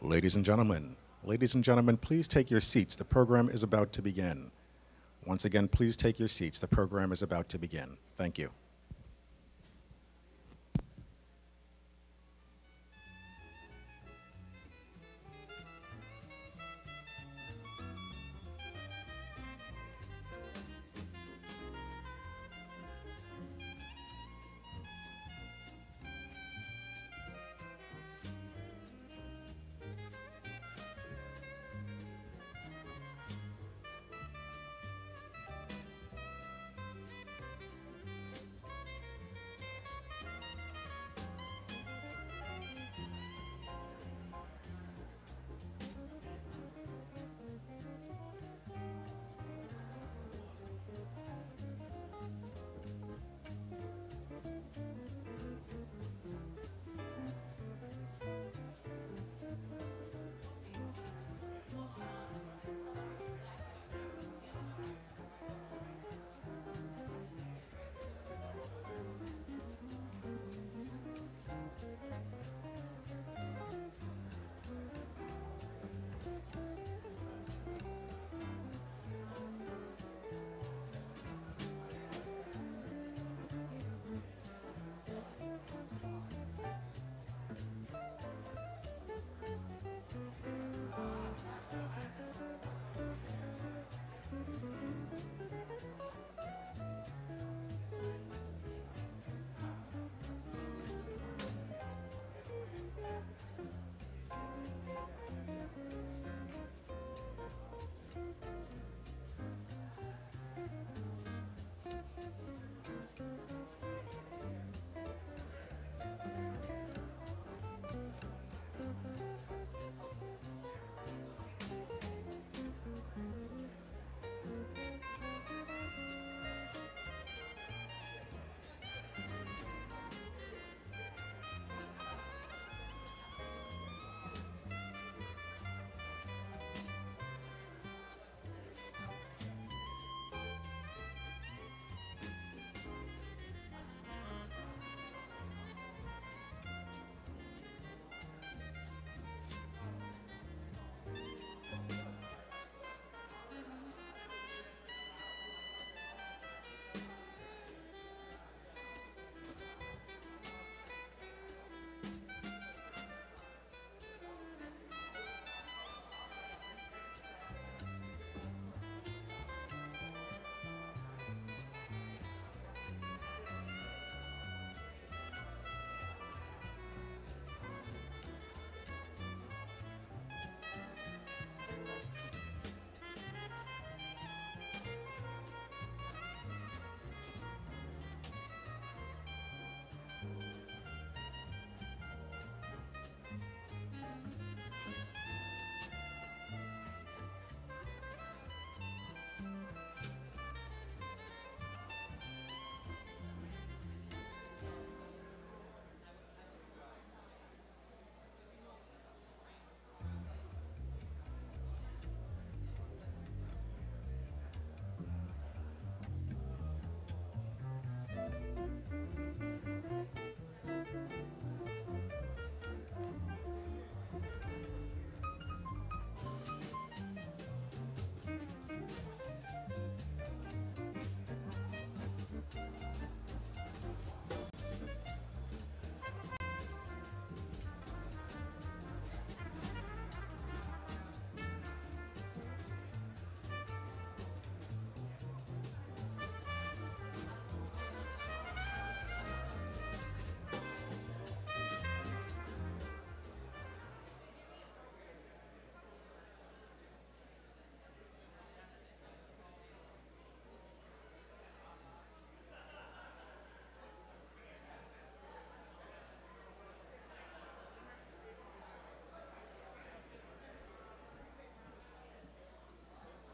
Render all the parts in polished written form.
Ladies and gentlemen, please take your seats. The program is about to begin. Once again, please take your seats. The program is about to begin. Thank you.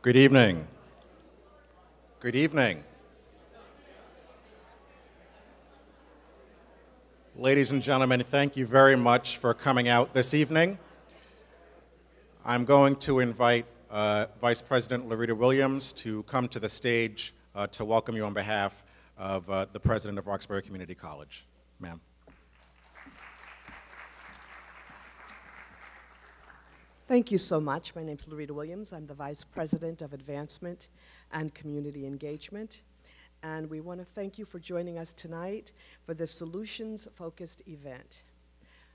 Good evening. Good evening. Ladies and gentlemen, thank you very much for coming out this evening. I'm going to invite Vice President Loretta Williams to come to the stage to welcome you on behalf of the President of Roxbury Community College. Ma'am. Thank you so much. My name is Loretta Williams. I'm the Vice President of Advancement and Community Engagement. And we want to thank you for joining us tonight for this solutions-focused event.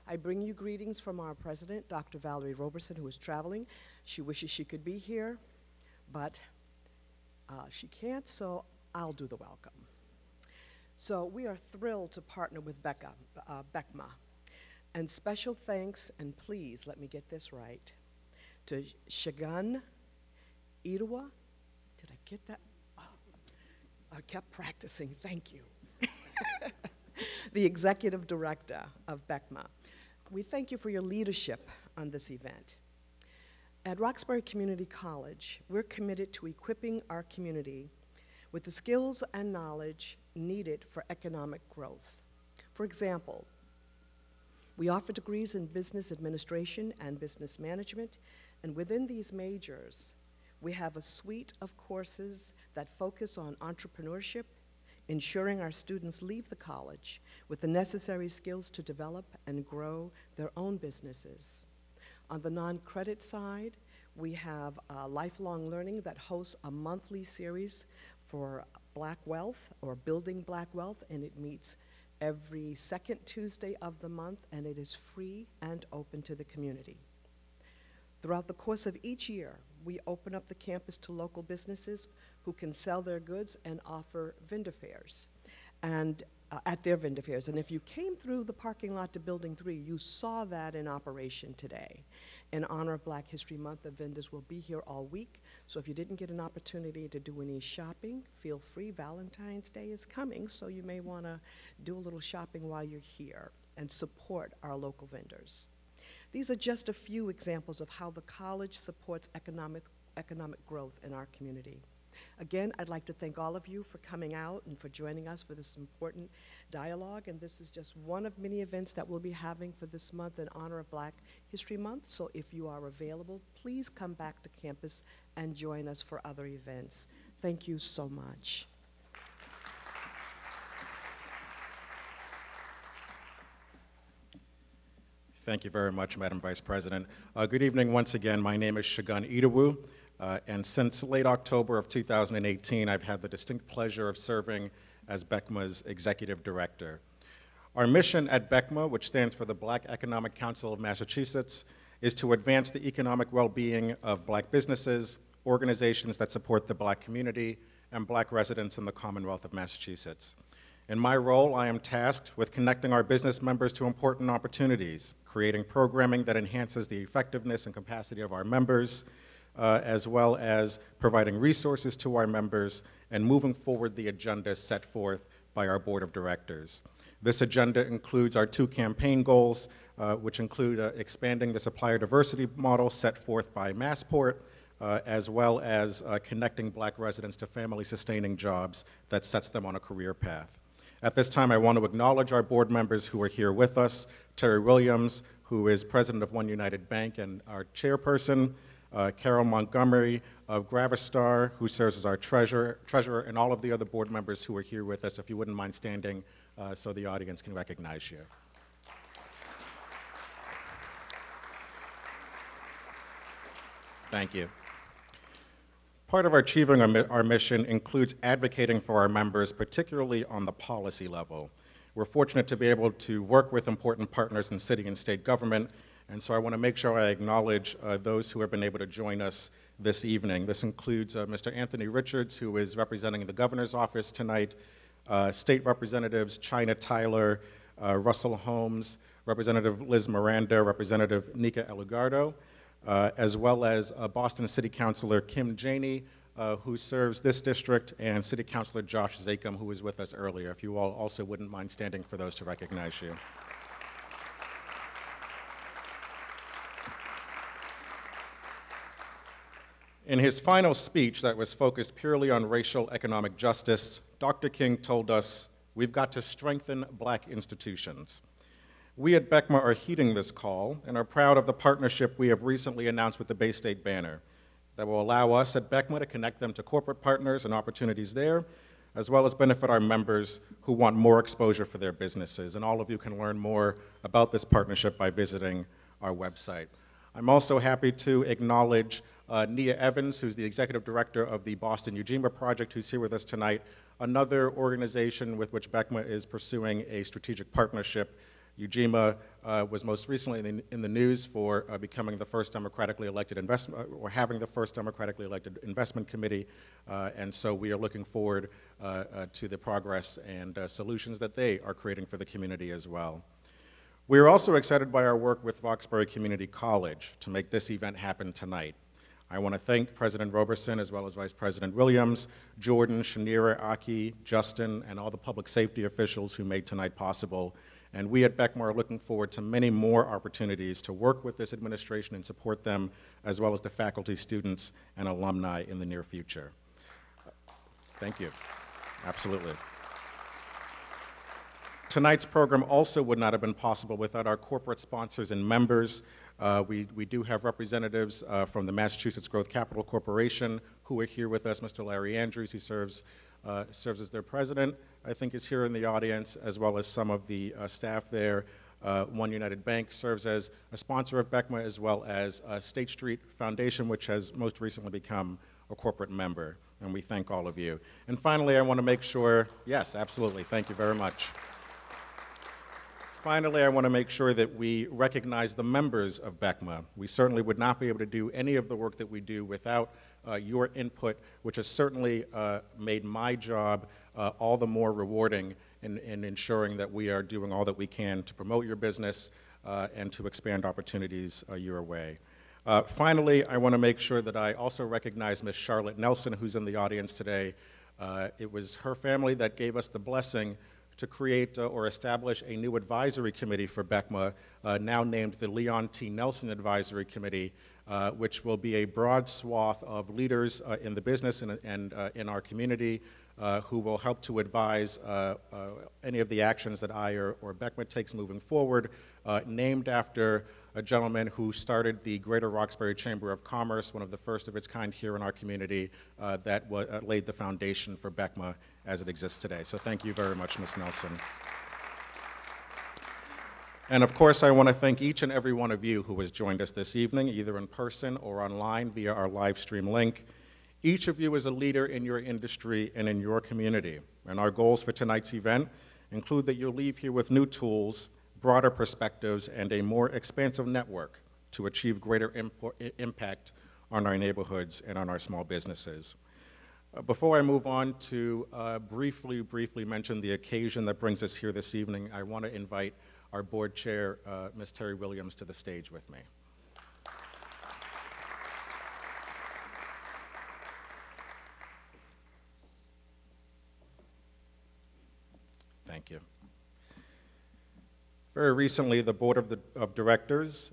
I bring you greetings from our president, Dr. Valerie Roberson, who is traveling. She wishes she could be here, but she can't, so I'll do the welcome. So we are thrilled to partner with BECMA. And special thanks, and please let me get this right, to Shagun Irawa. Did I get that? Oh, I kept practicing, thank you. The Executive Director of BECMA. We thank you for your leadership on this event. At Roxbury Community College, we're committed to equipping our community with the skills and knowledge needed for economic growth. For example, we offer degrees in business administration and business management, and within these majors, we have a suite of courses that focus on entrepreneurship, ensuring our students leave the college with the necessary skills to develop and grow their own businesses. On the non-credit side, we have lifelong learning that hosts a monthly series for Black Wealth, or Building Black Wealth, and it meets every second Tuesday of the month, and it is free and open to the community. Throughout the course of each year, we open up the campus to local businesses who can sell their goods and offer vendor fairs, and at their vendor fairs. And if you came through the parking lot to Building 3, you saw that in operation today. In honor of Black History Month, the vendors will be here all week. So if you didn't get an opportunity to do any shopping, feel free. Valentine's Day is coming, so you may want to do a little shopping while you're here and support our local vendors. These are just a few examples of how the college supports economic growth in our community. Again, I'd like to thank all of you for coming out and for joining us for this important dialogue, and this is just one of many events that we'll be having for this month in honor of Black History Month. So if you are available, please come back to campus and join us for other events. Thank you so much. Thank you very much, Madam Vice President. Good evening once again. My name is Shagun Irawa. And since late October of 2018, I've had the distinct pleasure of serving as BECMA's Executive Director. Our mission at BECMA, which stands for the Black Economic Council of Massachusetts, is to advance the economic well-being of Black businesses, organizations that support the Black community, and Black residents in the Commonwealth of Massachusetts. In my role, I am tasked with connecting our business members to important opportunities, creating programming that enhances the effectiveness and capacity of our members, as well as providing resources to our members and moving forward the agenda set forth by our board of directors. This agenda includes our 2 campaign goals, which include expanding the supplier diversity model set forth by Massport, as well as connecting Black residents to family-sustaining jobs that sets them on a career path. At this time, I want to acknowledge our board members who are here with us, Terry Williams, who is president of One United Bank and our chairperson, Carol Montgomery of Gravistar, who serves as our treasurer, and all of the other board members who are here with us, if you wouldn't mind standing so the audience can recognize you. Thank you. Part of achieving our mission includes advocating for our members, particularly on the policy level. We're fortunate to be able to work with important partners in city and state government, and so I want to make sure I acknowledge those who have been able to join us this evening. This includes Mr. Anthony Richards, who is representing the governor's office tonight, state representatives China Tyler, Russell Holmes, Representative Liz Miranda, Representative Nika Elugardo, as well as Boston City Councilor Kim Janey, who serves this district, and City Councilor Josh Zakem, who was with us earlier. If you all also wouldn't mind standing for those to recognize you. In his final speech that was focused purely on racial economic justice, Dr. King told us, we've got to strengthen Black institutions. We at BECMA are heeding this call and are proud of the partnership we have recently announced with the Bay State Banner that will allow us at BECMA to connect them to corporate partners and opportunities there, as well as benefit our members who want more exposure for their businesses. And all of you can learn more about this partnership by visiting our website. I'm also happy to acknowledge Nia Evans, who's the Executive Director of the Boston UGMA Project, who's here with us tonight, another organization with which BECMA is pursuing a strategic partnership. UGMA was most recently in the news for becoming the first democratically elected or having the first democratically elected investment committee, and so we are looking forward to the progress and solutions that they are creating for the community as well. We are also excited by our work with Roxbury Community College to make this event happen tonight. I want to thank President Roberson as well as Vice President Williams, Jordan, Shanira, Aki, Justin, and all the public safety officials who made tonight possible. And we at BECMA are looking forward to many more opportunities to work with this administration and support them, as well as the faculty, students, and alumni in the near future. Thank you. Absolutely. Tonight's program also would not have been possible without our corporate sponsors and members. We do have representatives from the Massachusetts Growth Capital Corporation who are here with us. Mr. Larry Andrews, who serves as their president, I think is here in the audience, as well as some of the staff there. One United Bank serves as a sponsor of BECMA, as well as State Street Foundation, which has most recently become a corporate member, and we thank all of you. And finally, I want to make sure, yes, absolutely, thank you very much. Finally, I want to make sure that we recognize the members of BECMA. We certainly would not be able to do any of the work that we do without your input, which has certainly made my job all the more rewarding in ensuring that we are doing all that we can to promote your business and to expand opportunities your way. Finally, I want to make sure that I also recognize Ms. Charlotte Nelson, who's in the audience today. It was her family that gave us the blessing to create or establish a new advisory committee for BECMA, now named the Leon T. Nelson Advisory Committee, which will be a broad swath of leaders in the business and in our community who will help to advise any of the actions that I or BECMA takes moving forward, named after a gentleman who started the Greater Roxbury Chamber of Commerce, one of the first of its kind here in our community, that laid the foundation for BECMA as it exists today. So thank you very much, Ms. Nelson. And of course, I want to thank each and every one of you who has joined us this evening, either in person or online via our live stream link. Each of you is a leader in your industry and in your community. And our goals for tonight's event include that you'll leave here with new tools, broader perspectives, and a more expansive network to achieve greater impact on our neighborhoods and on our small businesses. Before I move on to briefly mention the occasion that brings us here this evening, I want to invite our board chair, Ms. Terry Williams, to the stage with me. Thank you. Very recently, the Board of Directors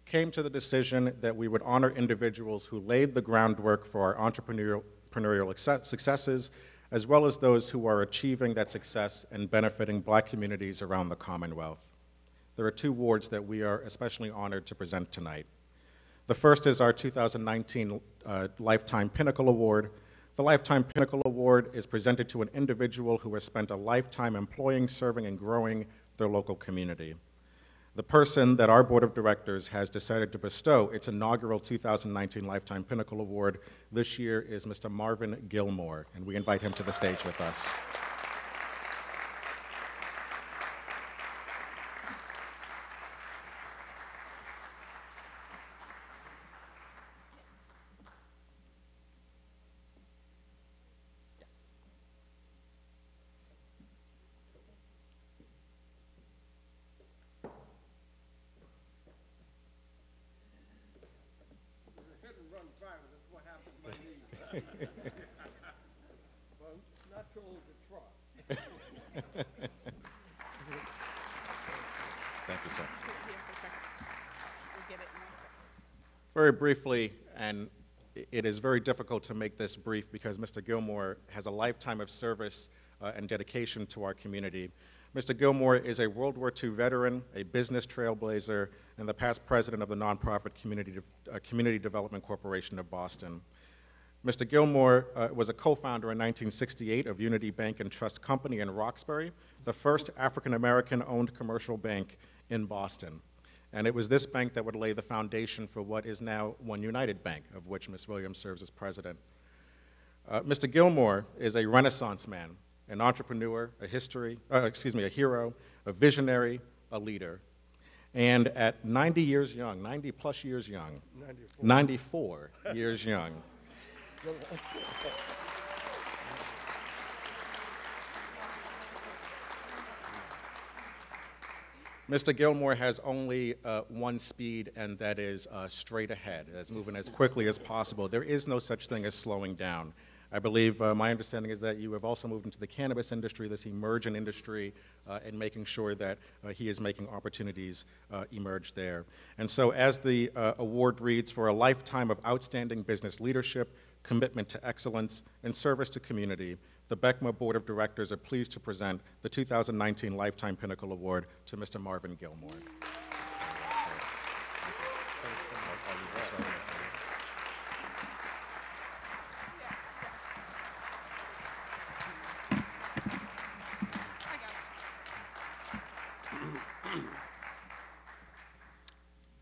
came to the decision that we would honor individuals who laid the groundwork for our entrepreneurial successes, as well as those who are achieving that success and benefiting Black communities around the Commonwealth. There are two awards that we are especially honored to present tonight. The first is our 2019 Lifetime Pinnacle Award. The Lifetime Pinnacle Award is presented to an individual who has spent a lifetime employing, serving, and growing their local community. The person that our Board of Directors has decided to bestow its inaugural 2019 Lifetime Pinnacle Award this year is Mr. Marvin Gilmore, and we invite him to the stage with us. Well, not too old to try. Thank you, sir. Very briefly, and it is very difficult to make this brief because Mr. Gilmore has a lifetime of service and dedication to our community. Mr. Gilmore is a World War II veteran, a business trailblazer, and the past president of the nonprofit Community Development Corporation of Boston. Mr. Gilmore was a co-founder in 1968 of Unity Bank and Trust Company in Roxbury, the first African-American owned commercial bank in Boston. And it was this bank that would lay the foundation for what is now One United Bank, of which Ms. Williams serves as president. Mr. Gilmore is a Renaissance man, an entrepreneur, a hero, a visionary, a leader. And at 90 years young, 90 plus years young, 94 years young, Mr. Gilmore has only one speed, and that is straight ahead. That's moving as quickly as possible. There is no such thing as slowing down. I believe my understanding is that you have also moved into the cannabis industry, this emergent industry, and making sure that he is making opportunities emerge there. And so as the award reads, for a lifetime of outstanding business leadership, commitment to excellence, and service to community, the BECMA Board of Directors are pleased to present the 2019 Lifetime Pinnacle Award to Mr. Marvin Gilmore.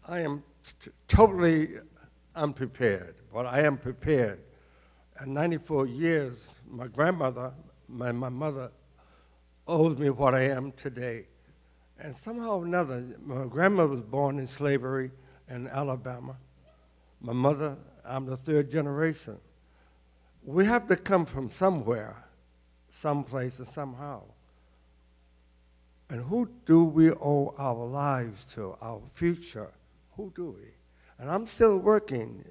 I am totally unprepared, but I am prepared. At 94 years, my grandmother, my mother, owes me what I am today. And somehow or another, my grandmother was born in slavery in Alabama. My mother, I'm the third generation. We have to come from somewhere, someplace, and somehow. And who do we owe our lives to, our future? Who do we? And I'm still working.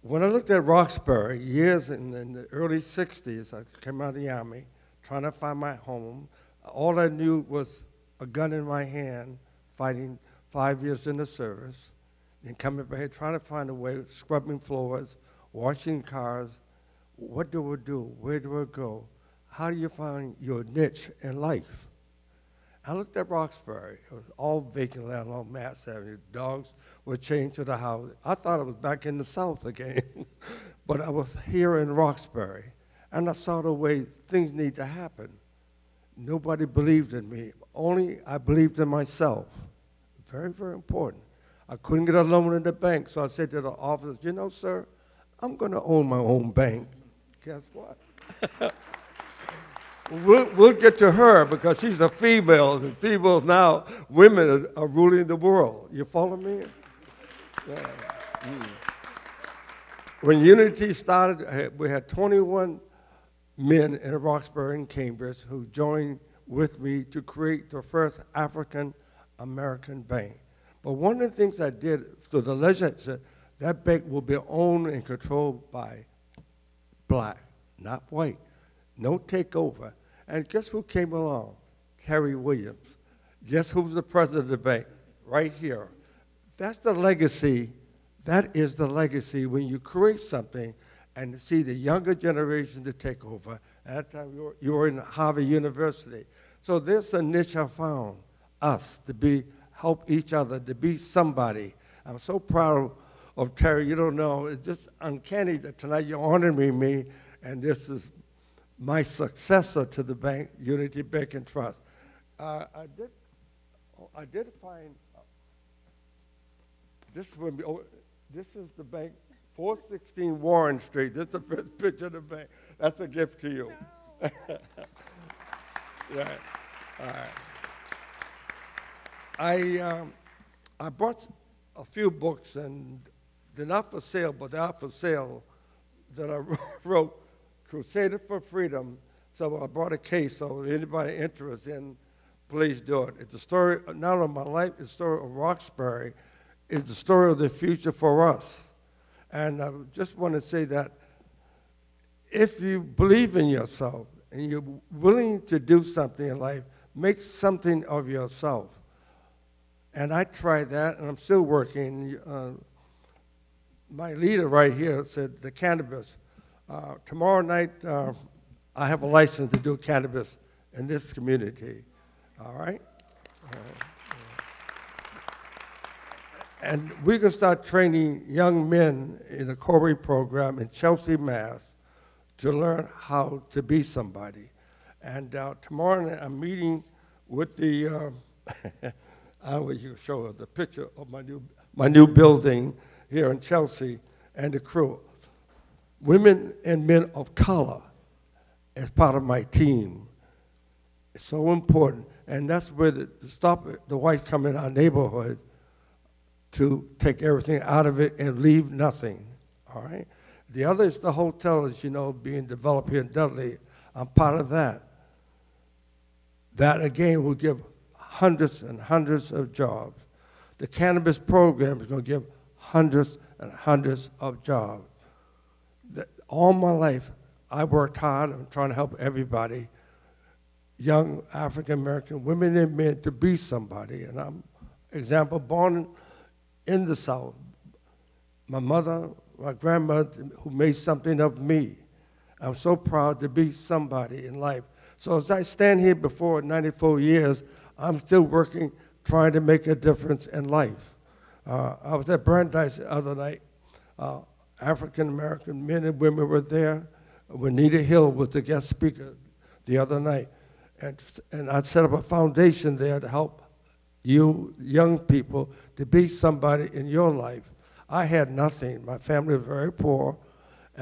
When I looked at Roxbury, years in the early 60s, I came out of the Army, trying to find my home. All I knew was a gun in my hand, fighting 5 years in the service, then coming back here, trying to find a way, scrubbing floors, washing cars. What do I do? Where do I go? How do you find your niche in life? I looked at Roxbury. It was all vacant land along Mass Avenue. Dogs were chained to the house. I thought I was back in the South again. But I was here in Roxbury, and I saw the way things need to happen. Nobody believed in me. Only I believed in myself. Very, very important. I couldn't get a loan in the bank, so I said to the officer, you know, sir, I'm going to own my own bank. Guess what? We'll get to her because she's a female, and females now, women are ruling the world. You follow me? Yeah. When Unity started, we had 21 men in Roxbury and Cambridge who joined with me to create the first African-American bank. But one of the things I did through the legislature, that bank will be owned and controlled by black, not white. No takeover. And guess who came along? Terry Williams. Guess who's the president of the bank? Right here. That's the legacy. That is the legacy when you create something and see the younger generation to take over. At that time, you were in Harvard University. So there's a niche I found, us, to help each other, to be somebody. I'm so proud of Terry. You don't know, it's just uncanny that tonight you're honoring me, and this is my successor to the bank, Unity Bank and Trust. I did find, this is the bank, 416 Warren Street. This is the first picture of the bank. That's a gift to you. No. Right. All right. I bought a few books, and they're not for sale, but they are for sale, that I wrote, Crusader for Freedom. So I brought a case, so if anybody interested in, please do it. It's a story, not of my life, it's a story of Roxbury. It's the story of the future for us. And I just want to say that if you believe in yourself and you're willing to do something in life, make something of yourself. And I tried that, and I'm still working. My leader right here said the cannabis. Tomorrow night, I have a license to do cannabis in this community, all right? And we can start training young men in a Corey program in Chelsea, Mass, to learn how to be somebody. And tomorrow night I'm meeting with the, I will show the picture of my new building here in Chelsea and the crew. Women and men of color as part of my team. It's so important. And that's where to stop the whites come in our neighborhood to take everything out of it and leave nothing, all right? The other is the hotel, as you know, being developed here in Dudley. I'm part of that. That, again, will give hundreds and hundreds of jobs. The cannabis program is going to give hundreds and hundreds of jobs. All my life, I worked hard. I'm trying to help everybody, young African-American women and men, to be somebody. And I'm, example, born in the South. My mother, my grandmother, who made something of me. I'm so proud to be somebody in life. So as I stand here before 94 years, I'm still working, trying to make a difference in life. I was at Brandeis the other night. African-American men and women were there. Juanita Hill was the guest speaker the other night. And I set up a foundation there to help you young people to be somebody in your life. I had nothing. My family was very poor,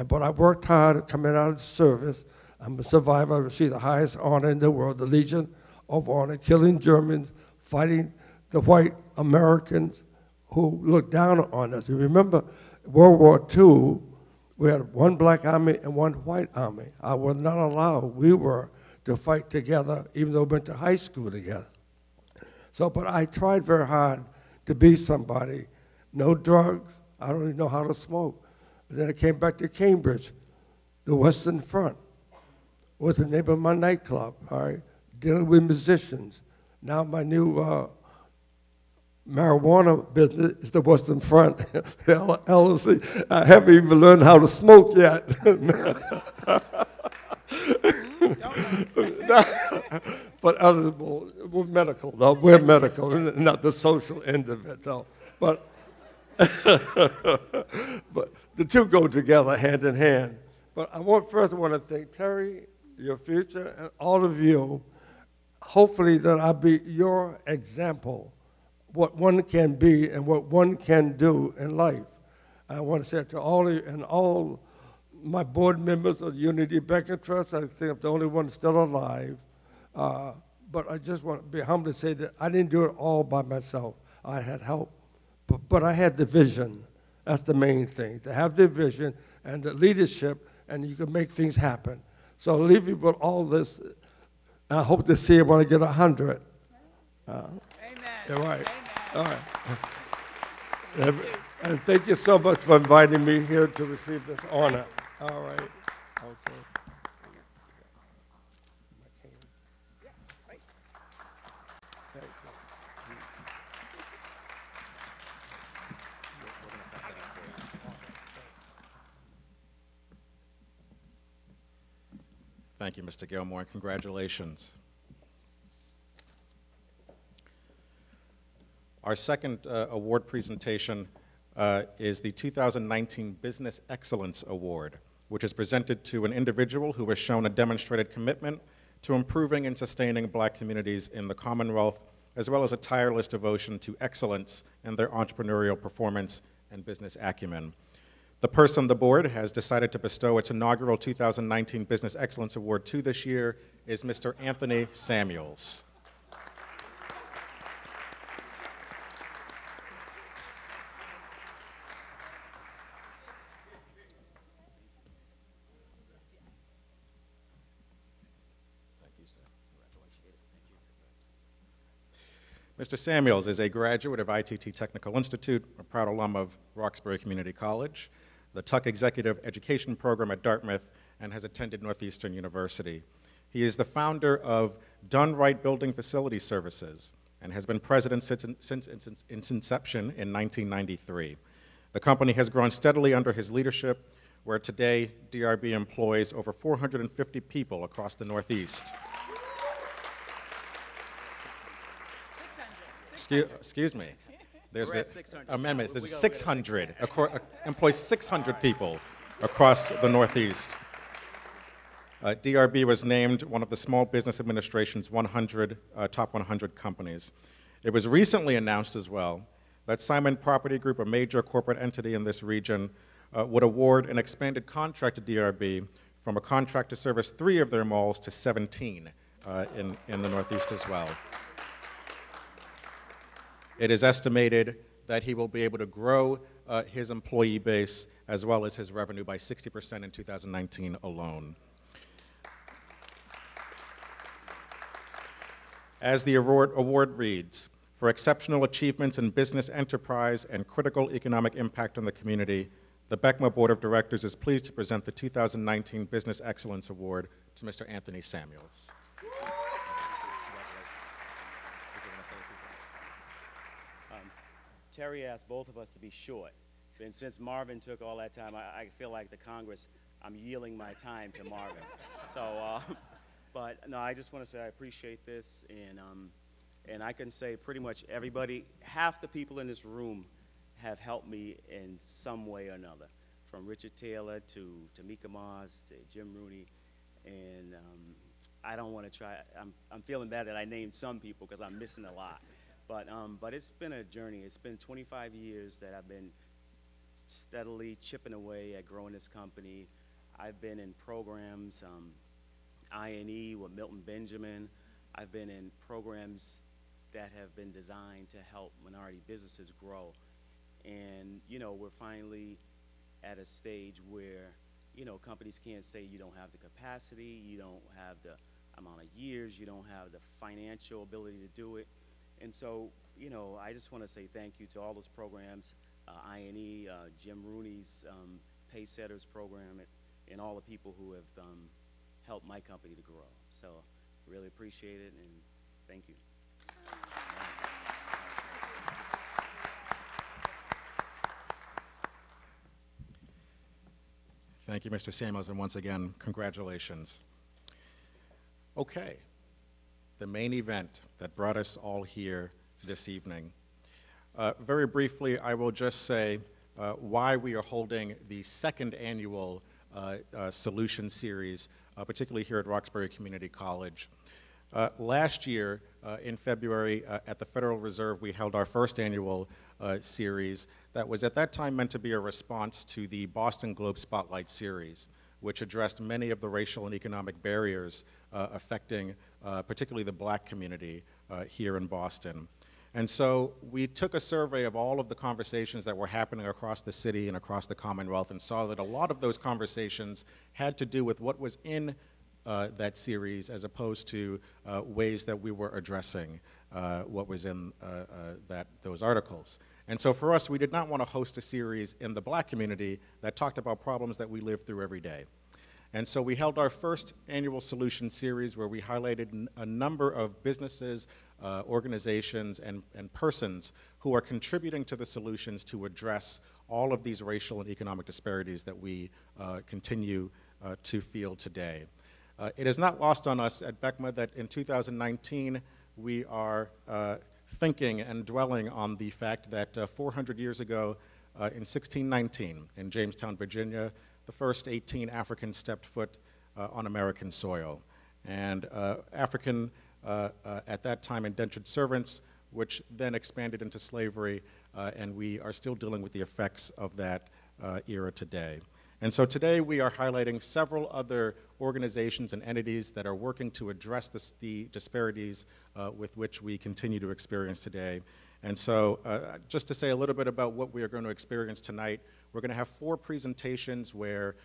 but I worked hard coming out of the service. I'm a survivor. I received the highest honor in the world, the Legion of Honor, killing Germans, fighting the white Americans who looked down on us. You remember World War II, we had one black army and one white army. I was not allowed, we were, to fight together, even though we went to high school together. So, but I tried very hard to be somebody. No drugs, I don't even know how to smoke. And then I came back to Cambridge, the Western Front, was the name of my nightclub, all right, dealing with musicians. Now my new marijuana business is the Western Front, LLC. I haven't even learned how to smoke yet. But others, we're medical, though. We're medical, not the social end of it, though. But, but the two go together hand in hand. But I want to thank Terry, your future, and all of you. Hopefully that I'll be your example, what one can be and what one can do in life. I want to say to all of you and all my board members of the Unity Bank and Trust, I think I'm the only one still alive. But I just want to be humble to say that I didn't do it all by myself. I had help, but I had the vision. That's the main thing, to have the vision and the leadership, and you can make things happen. So I'll leave you with all this. I hope to see you when I get 100. Amen. All right. Amen. All right. And thank you so much for inviting me here to receive this honor. All right. Okay. Thank you, Mr. Gilmore, and congratulations. Our second award presentation is the 2019 Business Excellence Award, which is presented to an individual who has shown a demonstrated commitment to improving and sustaining Black communities in the Commonwealth, as well as a tireless devotion to excellence in their entrepreneurial performance and business acumen. The person the board has decided to bestow its inaugural 2019 Business Excellence Award to this year is Mr. Anthony Samuels. Mr. Samuels is a graduate of ITT Technical Institute, a proud alum of Roxbury Community College, the Tuck Executive Education Program at Dartmouth, and has attended Northeastern University. He is the founder of Done Right Building Facility Services and has been president since its inception in 1993. The company has grown steadily under his leadership, where today DRB employs over 450 people across the Northeast. Excuse me. There's an amendment. There's 600, employs 600 people across the Northeast. DRB was named one of the Small Business Administration's 100 top 100 companies. It was recently announced as well that Simon Property Group, a major corporate entity in this region, would award an expanded contract to DRB from a contract to service 3 of their malls to 17 in the Northeast as well. It is estimated that he will be able to grow his employee base as well as his revenue by 60% in 2019 alone. As the award reads, for exceptional achievements in business enterprise and critical economic impact on the community, the BECMA Board of Directors is pleased to present the 2019 Business Excellence Award to Mr. Anthony Samuels. Terry asked both of us to be short. And since Marvin took all that time, I feel like the Congress, I'm yielding my time to Marvin. So, but no, I just want to say I appreciate this, and I can say pretty much everybody, half the people in this room have helped me in some way or another, from Richard Taylor to Tamika Moss to Jim Rooney, and I don't want to try, I'm feeling bad that I named some people because I'm missing a lot. But it's been a journey. It's been 25 years that I've been steadily chipping away at growing this company. I've been in programs, I&E with Milton Benjamin. I've been in programs that have been designed to help minority businesses grow. And, you know, we're finally at a stage where, you know, companies can't say you don't have the capacity, you don't have the amount of years, you don't have the financial ability to do it. And so, you know, I just want to say thank you to all those programs, I&E, Jim Rooney's Paysetters program, and all the people who have helped my company to grow. So really appreciate it, and thank you. Thank you, Mr. Samuels, and once again, congratulations. Okay. The main event that brought us all here this evening. Very briefly, I will just say why we are holding the second annual Solution Series, particularly here at Roxbury Community College. Last year, in February, at the Federal Reserve, we held our first annual series that was at that time meant to be a response to the Boston Globe Spotlight Series, which addressed many of the racial and economic barriers affecting particularly the black community here in Boston. And so we took a survey of all of the conversations that were happening across the city and across the Commonwealth and saw that a lot of those conversations had to do with what was in that series as opposed to ways that we were addressing what was in those articles. And so for us, we did not want to host a series in the black community that talked about problems that we live through every day. And so we held our first annual Solution Series where we highlighted a number of businesses, organizations, and persons who are contributing to the solutions to address all of these racial and economic disparities that we continue to feel today. It is not lost on us at BECMA that in 2019 we are thinking and dwelling on the fact that 400 years ago in 1619 in Jamestown, Virginia, the first 18 Africans stepped foot on American soil. And African, at that time, indentured servants, which then expanded into slavery, and we are still dealing with the effects of that era today. And so today we are highlighting several other organizations and entities that are working to address the disparities with which we continue to experience today. And so just to say a little bit about what we are going to experience tonight, we're going to have 4 presentations where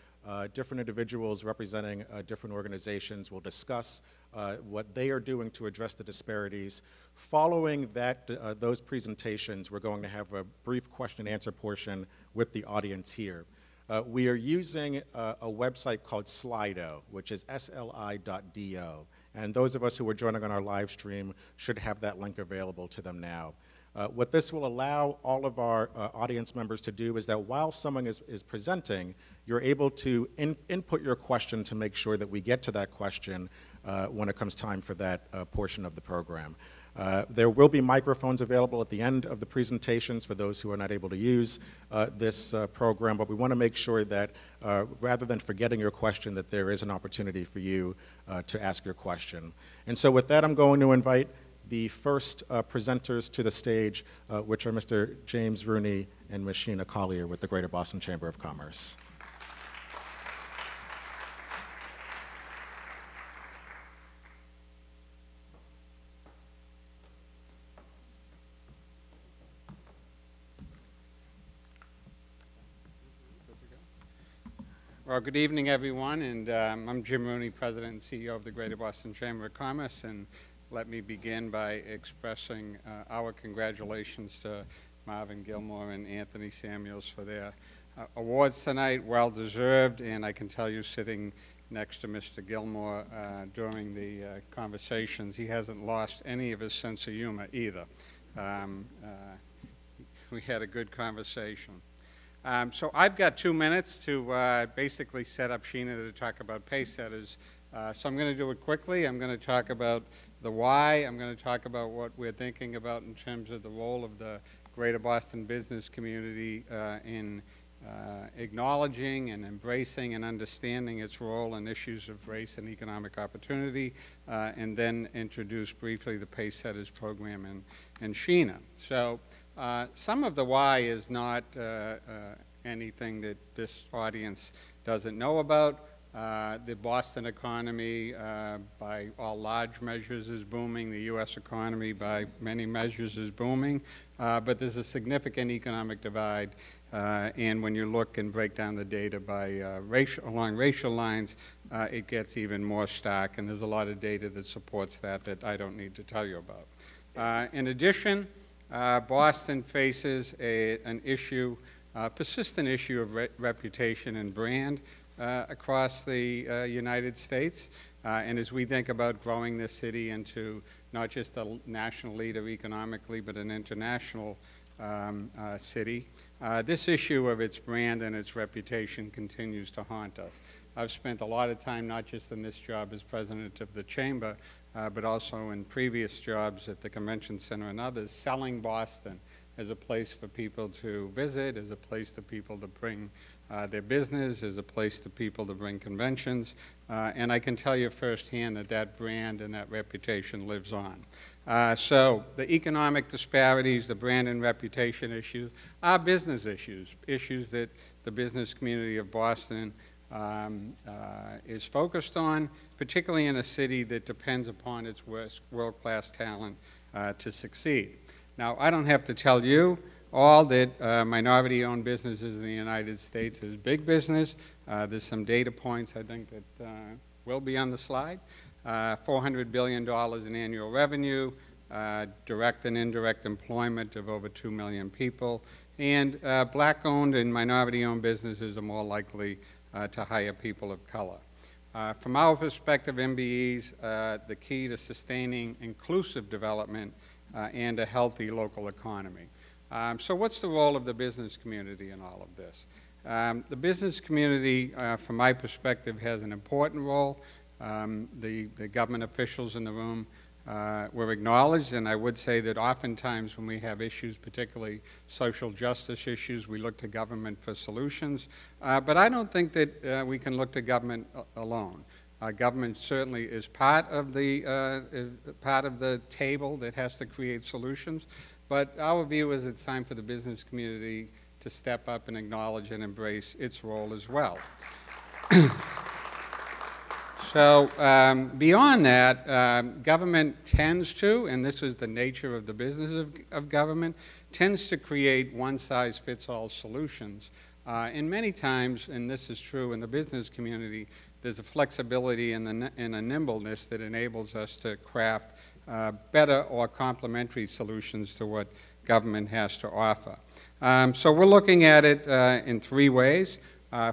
different individuals representing different organizations will discuss what they are doing to address the disparities. Following those presentations, we're going to have a brief question and answer portion with the audience here. We are using a website called Slido, which is sli.do. And those of us who are joining on our live stream should have that link available to them now. What this will allow all of our audience members to do is that while someone is presenting, you're able to input your question to make sure that we get to that question when it comes time for that portion of the program. There will be microphones available at the end of the presentations for those who are not able to use this program, but we want to make sure that rather than forgetting your question, that there is an opportunity for you to ask your question. And so with that, I'm going to invite the first presenters to the stage, which are Mr. James Rooney and Ms. Sheena Collier with the Greater Boston Chamber of Commerce. Well, good evening, everyone, and I'm Jim Rooney, President and CEO of the Greater Boston Chamber of Commerce, and let me begin by expressing our congratulations to Marvin Gilmore and Anthony Samuels for their awards tonight, well-deserved, and I can tell you sitting next to Mr. Gilmore during the conversations, he hasn't lost any of his sense of humor either. We had a good conversation. So I've got 2 minutes to basically set up Sheena to talk about pay setters. So I'm going to do it quickly. I'm going to talk about the why. I'm going to talk about what we're thinking about in terms of the role of the Greater Boston business community in acknowledging and embracing and understanding its role in issues of race and economic opportunity, and then introduce briefly the pay setters program and Sheena. So some of the why is not anything that this audience doesn't know about. The Boston economy, by all large measures, is booming. The U.S. economy, by many measures, is booming. But there's a significant economic divide. And when you look and break down the data by along racial lines, it gets even more stark. And there's a lot of data that supports that I don't need to tell you about. In addition, Boston faces an issue, persistent issue of reputation and brand across the United States. And as we think about growing this city into not just a national leader economically, but an international city, this issue of its brand and its reputation continues to haunt us. I've spent a lot of time, not just in this job as president of the Chamber, but also in previous jobs at the Convention Center and others, selling Boston as a place for people to visit, as a place for people to bring their business, as a place for people to bring conventions. And I can tell you firsthand that that brand and that reputation lives on. So the economic disparities, the brand and reputation issues are business issues, issues that the business community of Boston is focused on, particularly in a city that depends upon its world-class talent to succeed. Now, I don't have to tell you all that minority-owned businesses in the United States is big business. There's some data points I think that will be on the slide. $400 billion in annual revenue, direct and indirect employment of over 2 million people, and black-owned and minority-owned businesses are more likely to hire people of color. From our perspective, MBEs, the key to sustaining inclusive development and a healthy local economy. So what's the role of the business community in all of this? The business community, from my perspective, has an important role. The government officials in the room were acknowledged, and I would say that oftentimes when we have issues, particularly social justice issues, we look to government for solutions. But I don't think that we can look to government alone. Government certainly is part of the table that has to create solutions, but our view is it's time for the business community to step up and acknowledge and embrace its role as well. So beyond that, government tends to, and this is the nature of the business of government, tends to create one-size-fits-all solutions. And many times, and this is true in the business community, there's a flexibility and a nimbleness that enables us to craft better or complementary solutions to what government has to offer. So we're looking at it in 3 ways.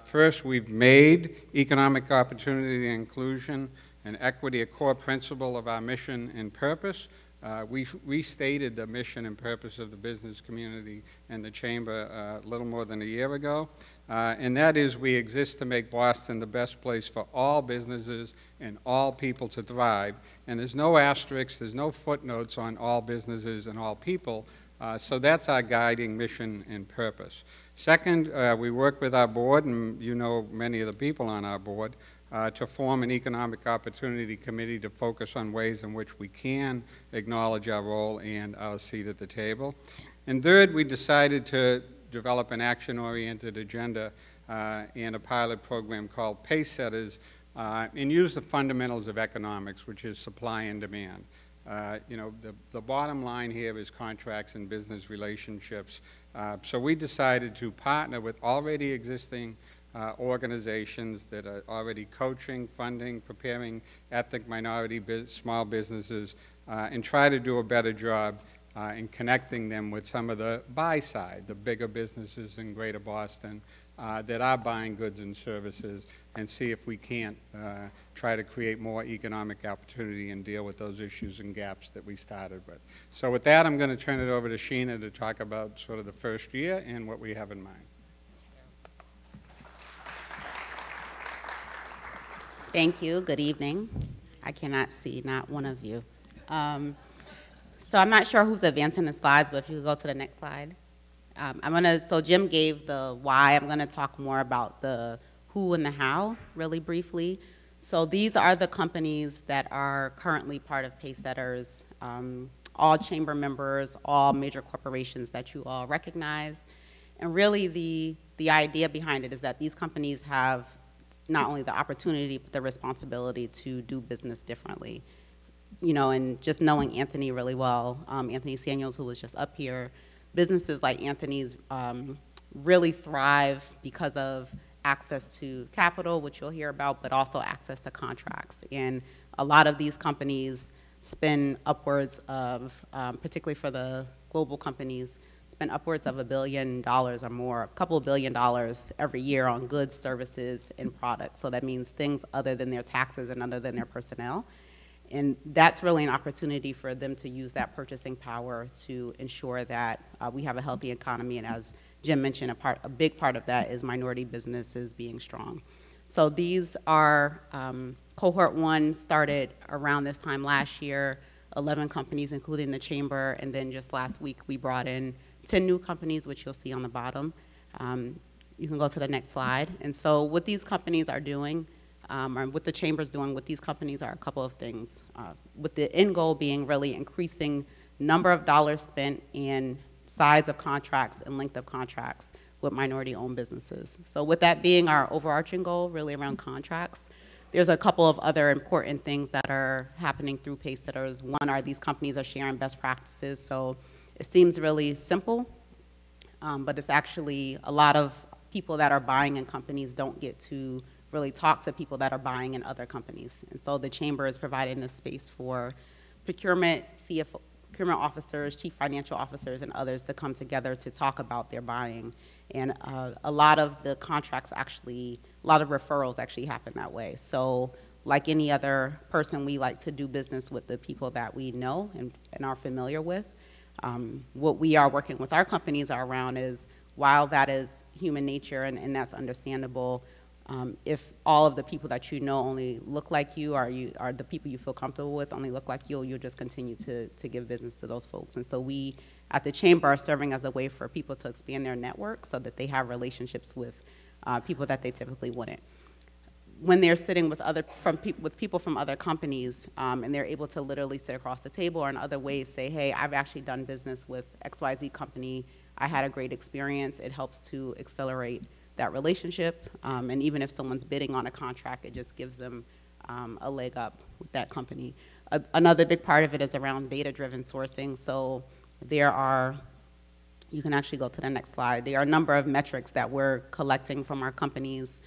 First, we've made economic opportunity and inclusion and equity a core principle of our mission and purpose. We restated the mission and purpose of the business community and the Chamber a little more than a year ago. and that is we exist to make Boston the best place for all businesses and all people to thrive. And there's no asterisks, there's no footnotes on all businesses and all people, so that's our guiding mission and purpose. Second, we work with our board, and you know many of the people on our board, to form an economic opportunity committee to focus on ways in which we can acknowledge our role and our seat at the table. And third, we decided to develop an action-oriented agenda and a pilot program called Pacesetters, and use the fundamentals of economics, which is supply and demand. You know, the bottom line here is contracts and business relationships. So we decided to partner with already existing organizations that are already coaching, funding, preparing ethnic minority small businesses, and try to do a better job in connecting them with some of the buy side, the bigger businesses in Greater Boston that are buying goods and services, and see if we can't try to create more economic opportunity and deal with those issues and gaps that we started with. So with that, I'm going to turn it over to Sheena to talk about sort of the first year and what we have in mind. Thank you. Good evening. I cannot see not one of you. So I'm not sure who's advancing the slides, but if you could go to the next slide. So Jim gave the why. I'm going to talk more about the who and the how really briefly. So these are the companies that are currently part of Pacesetters, all chamber members, all major corporations that you all recognize. And really the idea behind it is that these companies have not only the opportunity, but the responsibility to do business differently. You know, and just knowing Anthony really well, Anthony Samuels, who was just up here, businesses like Anthony's really thrive because of access to capital, which you'll hear about, but also access to contracts. And a lot of these companies spend upwards of, particularly for the global companies, spend upwards of $1 billion or more, a couple of $1 billion every year on goods, services, and products. So that means things other than their taxes and other than their personnel. And that's really an opportunity for them to use that purchasing power to ensure that we have a healthy economy. And as Jim mentioned, a big part of that is minority businesses being strong. So these are, cohort 1 started around this time last year, 11 companies, including the chamber, and then just last week we brought in 10 new companies, which you'll see on the bottom. You can go to the next slide. And so what these companies are doing, or what the chamber's doing with these companies, are a couple of things. With the end goal being really increasing number of dollars spent and size of contracts and length of contracts with minority-owned businesses. So with that being our overarching goal, really around contracts, there's a couple of other important things that are happening through Pacesetters. One are these companies are sharing best practices. So it seems really simple, but it's actually a lot of people that are buying in companies don't get to really talk to people that are buying in other companies. And so the chamber is providing a space for procurement, CFO, procurement officers, chief financial officers, and others to come together to talk about their buying. And a lot of the contracts actually, a lot of referrals actually happen that way. So like any other person, we like to do business with the people that we know and are familiar with. What we are working with our companies around is, while that is human nature and that's understandable, if all of the people that you know only look like you, or the people you feel comfortable with only look like you'll just continue to give business to those folks. And so we at the chamber are serving as a way for people to expand their network so that they have relationships with people that they typically wouldn't. When they're sitting with people from other companies, and they're able to literally sit across the table or in other ways say, hey, I've actually done business with XYZ company, I had a great experience, it helps to accelerate that relationship, and even if someone's bidding on a contract, it just gives them a leg up with that company. Another big part of it is around data-driven sourcing. So there are, you can actually go to the next slide, there are a number of metrics that we're collecting from our companies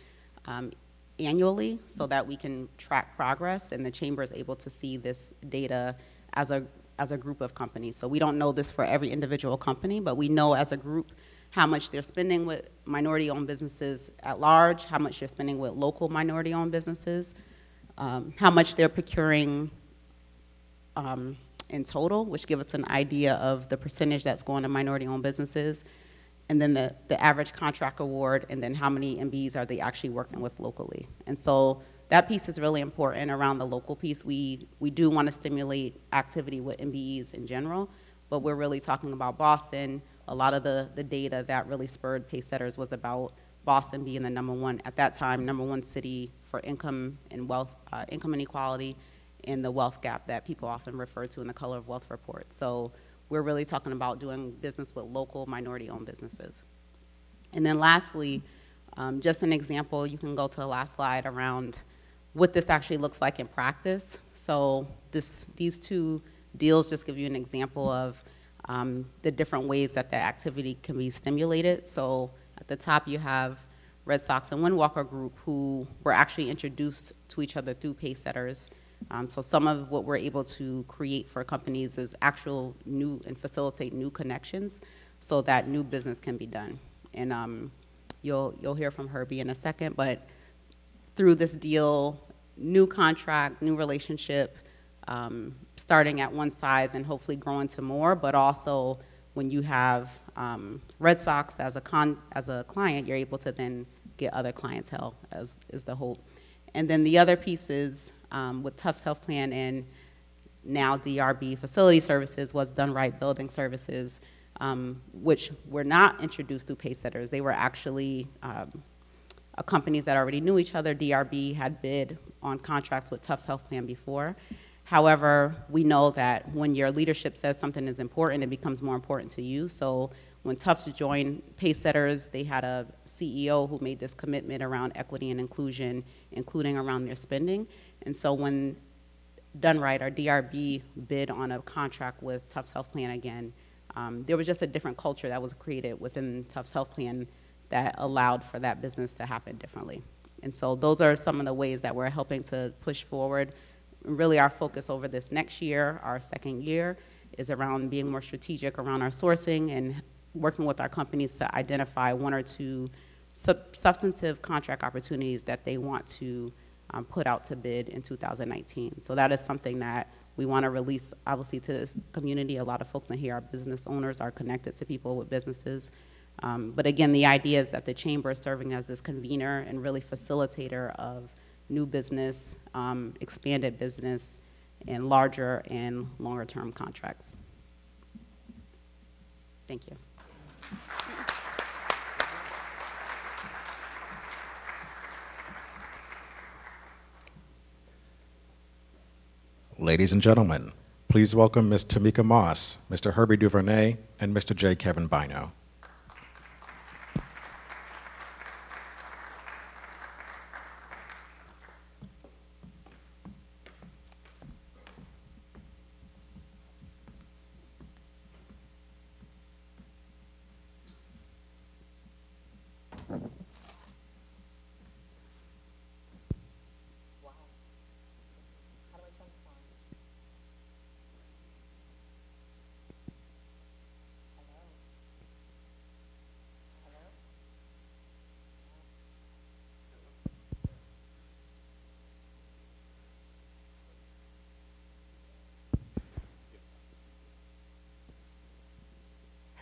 annually so that we can track progress, and the chamber is able to see this data as a group of companies. So we don't know this for every individual company, but we know as a group how much they're spending with minority-owned businesses at large, how much they're spending with local minority-owned businesses, how much they're procuring in total, which gives us an idea of the percentage that's going to minority-owned businesses. and then the average contract award, and then how many MBEs are they actually working with locally. And so that piece is really important around the local piece. We do want to stimulate activity with MBEs in general, but we're really talking about Boston. A lot of the data that really spurred Pacesetters was about Boston being the at that time, number one city for income and wealth, income inequality, and the wealth gap that people often refer to in the Color of Wealth report. So we're really talking about doing business with local minority-owned businesses. And then lastly, just an example, you can go to the last slide around what this actually looks like in practice. So these two deals just give you an example of the different ways that the activity can be stimulated. So at the top you have Red Sox and Windwalker Group, who were actually introduced to each other through Pacesetters. So some of what we're able to create for companies is actual new and facilitate new connections so that new business can be done. And you'll hear from Herbie in a second, but through this deal, new contract, new relationship, starting at one size and hopefully growing to more, but also when you have Red Sox as a client, you're able to then get other clientele is the hope. And then the other piece is with Tufts Health Plan and now DRB Facility Services was Done Right Building Services, which were not introduced through Pacesetters. They were actually companies that already knew each other. DRB had bid on contracts with Tufts Health Plan before. However, we know that when your leadership says something is important, it becomes more important to you. So when Tufts joined Pacesetters, they had a CEO who made this commitment around equity and inclusion, including around their spending. And so when Done Right, or DRB, bid on a contract with Tufts Health Plan again, there was just a different culture that was created within Tufts Health Plan that allowed for that business to happen differently. And so those are some of the ways that we're helping to push forward. Really our focus over this next year, our second year, is around being more strategic around our sourcing and working with our companies to identify one or two substantive contract opportunities that they want to put out to bid in 2019. So that is something that we want to release, obviously, to this community. A lot of folks in here are business owners, are connected to people with businesses. But again, the idea is that the chamber is serving as this convener and really facilitator of new business, expanded business, and larger and longer term contracts. Thank you. Ladies and gentlemen, please welcome Ms. Tamika Moss, Mr. Herbie Duvernay, and Mr. J. Kevin Bino.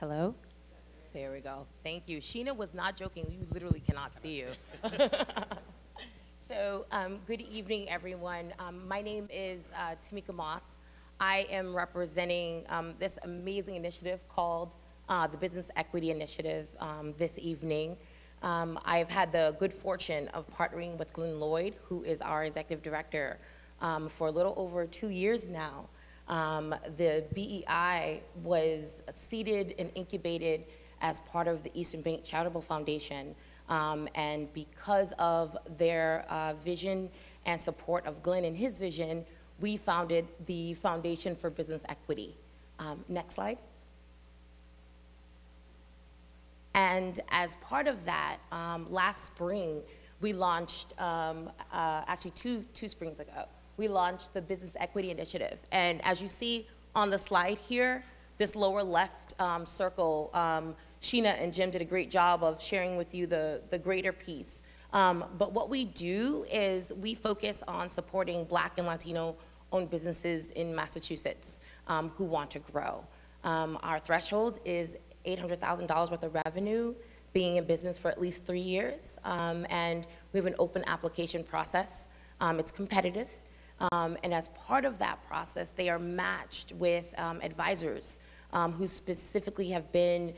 Hello? There we go. Thank you. Sheena was not joking. We literally cannot see you. So, good evening, everyone. My name is Tamika Moss. I am representing this amazing initiative called the Business Equity Initiative this evening. I've had the good fortune of partnering with Glenn Lloyd, who is our executive director, for a little over 2 years now. The BEI was seeded and incubated as part of the Eastern Bank Charitable Foundation. And because of their vision and support of Glenn and his vision, we founded the Foundation for Business Equity. Next slide. And as part of that, last spring, we launched, actually two springs ago, we launched the Business Equity Initiative. And as you see on the slide here, this lower left circle, Sheena and Jim did a great job of sharing with you the greater piece. But what we do is we focus on supporting Black and Latino-owned businesses in Massachusetts who want to grow. Our threshold is $800,000 worth of revenue, being in business for at least 3 years, and we have an open application process. It's competitive, and as part of that process, they are matched with advisors who specifically have been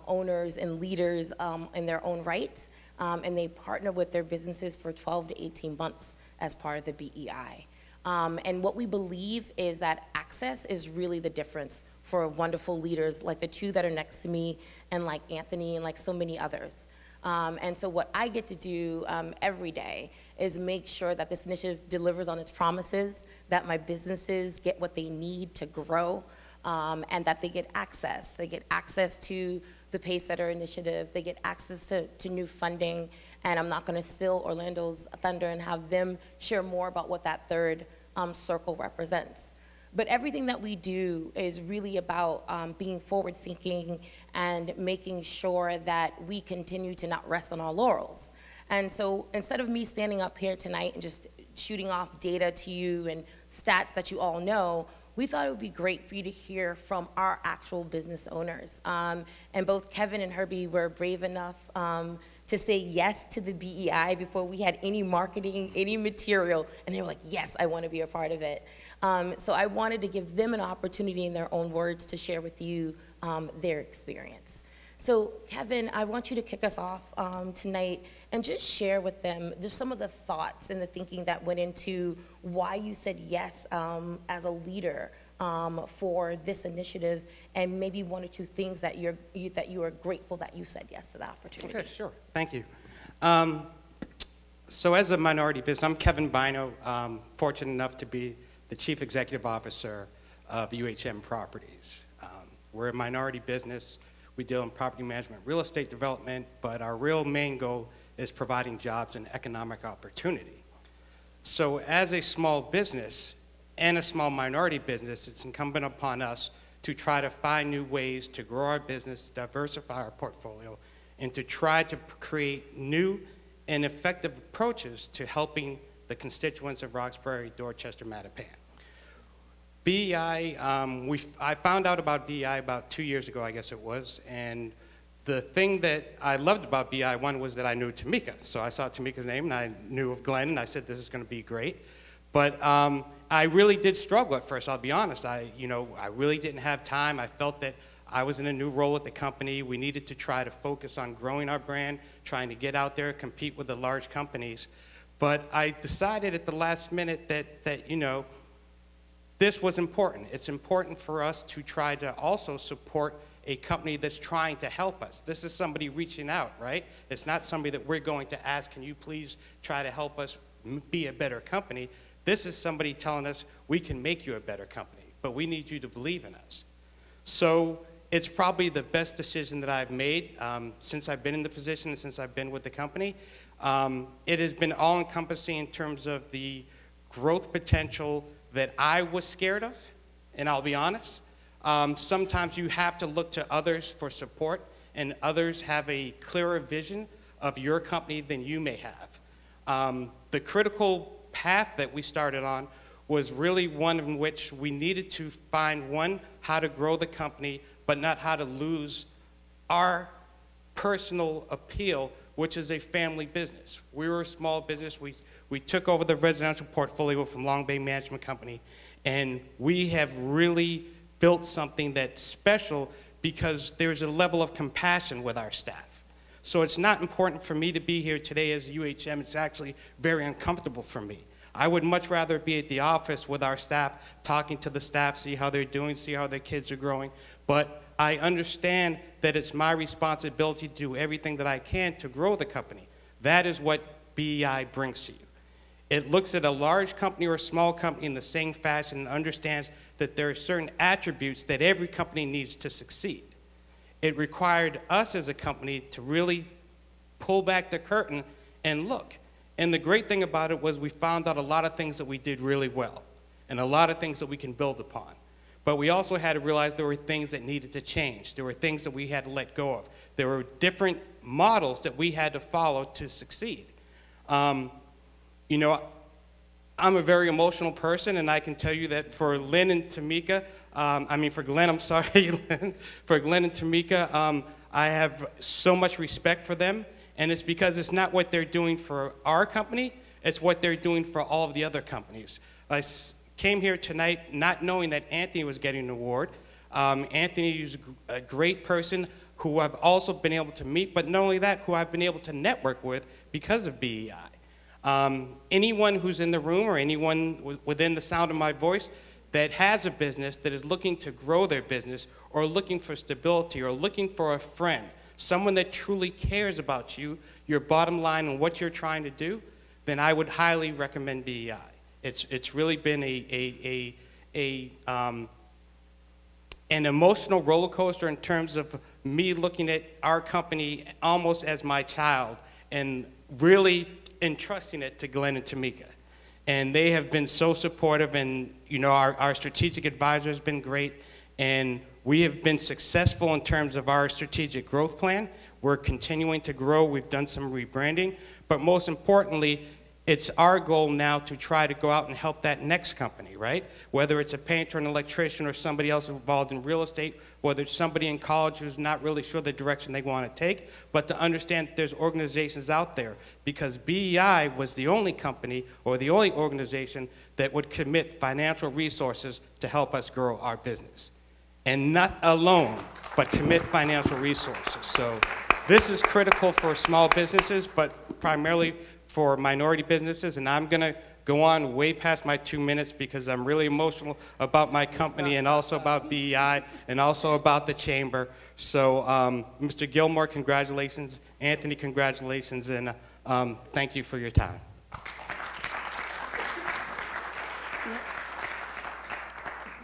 owners and leaders in their own rights, and they partner with their businesses for 12 to 18 months as part of the BEI. And what we believe is that access is really the difference for wonderful leaders like the two that are next to me and like Anthony and like so many others. And so what I get to do every day is make sure that this initiative delivers on its promises, that my businesses get what they need to grow, and that they get access. They get access to the Pacesetter initiative, they get access to new funding, and I'm not gonna steal Orlando's thunder and have them share more about what that third circle represents. But everything that we do is really about being forward-thinking and making sure that we continue to not rest on our laurels. And so instead of me standing up here tonight and just shooting off data to you and stats that you all know, we thought it would be great for you to hear from our actual business owners. And both Kevin and Herbie were brave enough to say yes to the BEI before we had any marketing, any material, and they were like, yes, I want to be a part of it. So I wanted to give them an opportunity in their own words to share with you their experience. So Kevin, I want you to kick us off tonight and just share with them just some of the thoughts and the thinking that went into why you said yes as a leader for this initiative, and maybe one or two things that you are grateful that you said yes to the opportunity. Okay, sure. Thank you. So as a minority business, I'm Kevin Bino, fortunate enough to be the Chief Executive Officer of UHM Properties. We're a minority business. We deal in property management, real estate development, but our real main goal is providing jobs and economic opportunity. So as a small business and a small minority business, it's incumbent upon us to try to find new ways to grow our business, diversify our portfolio, and to try to create new and effective approaches to helping the constituents of Roxbury, Dorchester, Mattapan. BEI, I found out about BEI about 2 years ago, I guess it was, and the thing that I loved about BEI, one was that I knew Tamika. So I saw Tamika's name and I knew of Glenn and I said, this is gonna be great. But I really did struggle at first, I'll be honest. I really didn't have time. I felt that I was in a new role at the company. We needed to try to focus on growing our brand, trying to get out there, compete with the large companies. But I decided at the last minute that this was important. It's important for us to try to also support a company that's trying to help us. This is somebody reaching out, right? It's not somebody that we're going to ask, can you please try to help us be a better company? This is somebody telling us, we can make you a better company, but we need you to believe in us. So it's probably the best decision that I've made since I've been in the position, since I've been with the company. It has been all-encompassing in terms of the growth potential that I was scared of, and I'll be honest. Sometimes you have to look to others for support, and others have a clearer vision of your company than you may have. The critical path that we started on was really one in which we needed to find, one, how to grow the company, but not how to lose our personal appeal, which is a family business. We were a small business. We took over the residential portfolio from Long Bay Management Company, and we have really built something that's special because there's a level of compassion with our staff. So it's not important for me to be here today as UHM. It's actually very uncomfortable for me. I would much rather be at the office with our staff, talking to the staff, see how they're doing, see how their kids are growing. But I understand that it's my responsibility to do everything that I can to grow the company. That is what BEI brings to you. It looks at a large company or a small company in the same fashion and understands that there are certain attributes that every company needs to succeed. It required us as a company to really pull back the curtain and look. And the great thing about it was we found out a lot of things that we did really well and a lot of things that we can build upon. But we also had to realize there were things that needed to change. There were things that we had to let go of. There were different models that we had to follow to succeed. I I'm a very emotional person, and I can tell you that for Lynn and Tamika, for Glenn, I'm sorry, Lynn, for Glenn and Tamika, I have so much respect for them, and it's because it's not what they're doing for our company, it's what they're doing for all of the other companies. I came here tonight not knowing that Anthony was getting an award. Anthony is a great person who I've also been able to meet, but not only that, who I've been able to network with because of BEI. Anyone who's in the room or anyone within the sound of my voice that has a business that is looking to grow their business or looking for stability or looking for a friend, someone that truly cares about you, your bottom line and what you're trying to do, then I would highly recommend BEI. It's really been an emotional roller coaster in terms of me looking at our company almost as my child and really entrusting it to Glenn and Tamika. And they have been so supportive, and our strategic advisor has been great, and we have been successful in terms of our strategic growth plan. We're continuing to grow. We've done some rebranding, but most importantly, it's our goal now to try to go out and help that next company, right? Whether it's a painter, an electrician, or somebody else involved in real estate, whether it's somebody in college who's not really sure the direction they want to take, but to understand that there's organizations out there, because BEI was the only company or the only organization that would commit financial resources to help us grow our business. And not alone, but commit financial resources. So this is critical for small businesses, but primarily for minority businesses, and I'm gonna go on way past my 2 minutes because I'm really emotional about my company and also about BEI and also about the chamber. So Mr. Gilmore, congratulations. Anthony, congratulations, and thank you for your time.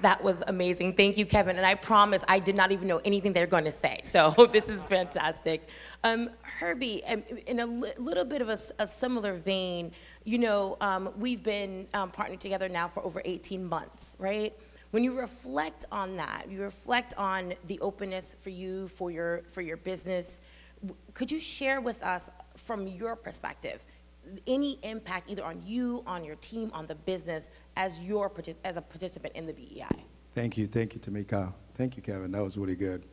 That was amazing. Thank you, Kevin. And I promise I did not even know anything they're going to say. So this is fantastic. Herbie, in a little bit of a similar vein, we've been partnering together now for over 18 months, right? When you reflect on that, you reflect on the openness for you, for your business, could you share with us from your perspective any impact either on you, on your team, on the business as a participant in the BEI? Thank you, Tamika. Thank you, Kevin. That was really good.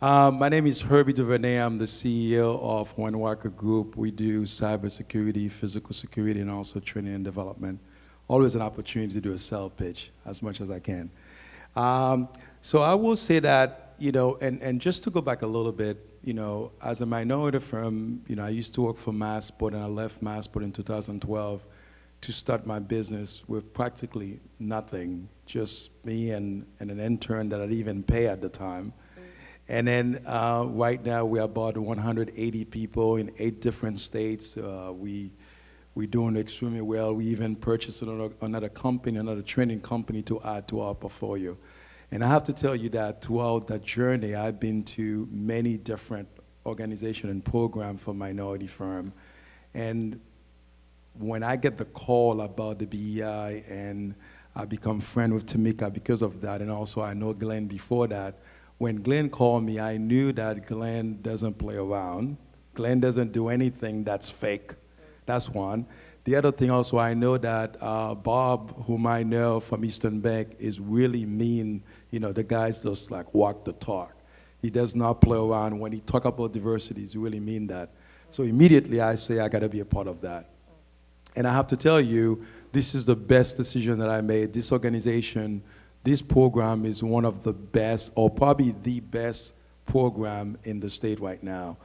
My name is Herbie Duvernay. I'm the CEO of One Walker Group. We do cybersecurity, physical security, and also training and development. Always an opportunity to do a sell pitch as much as I can. So I will say that, and just to go back a little bit, as a minority firm, I used to work for Massport, and I left Massport in 2012 to start my business with practically nothing, just me and an intern that I didn't even pay at the time. And then right now we're about 180 people in 8 different states. We're doing extremely well. We even purchased another company, another training company to add to our portfolio. And I have to tell you that throughout that journey, I've been to many different organizations and programs for minority firm. And when I get the call about the BEI and I become friend with Tamika because of that, and also I know Glenn before that, when Glenn called me, I knew that Glenn doesn't play around. Glenn doesn't do anything that's fake. That's one. The other thing also, I know that Bob, whom I know from Eastern Bank, is really mean. The guy's just like walk the talk. He does not play around. When he talk about diversity, he really mean that. So immediately I say I gotta be a part of that. And I have to tell you, this is the best decision that I made. This organization, this program is one of the best, or probably the best program in the state right now.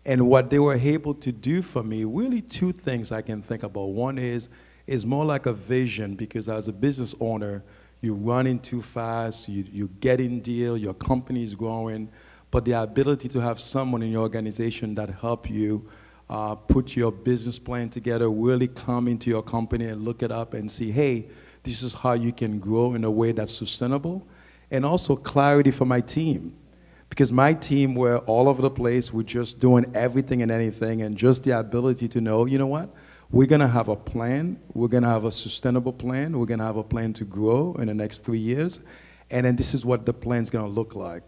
And what they were able to do for me, really 2 things I can think about. One is more like a vision, because as a business owner, you're running too fast, you're getting deal, your company is growing, but the ability to have someone in your organization that help you put your business plan together, really come into your company and look it up and see, hey, this is how you can grow in a way that's sustainable. And also clarity for my team. Because my team were all over the place, we're just doing everything and anything, and just the ability to know, you know what? We're gonna have a plan, we're gonna have a sustainable plan, we're gonna have a plan to grow in the next 3 years, and then this is what the plan's gonna look like.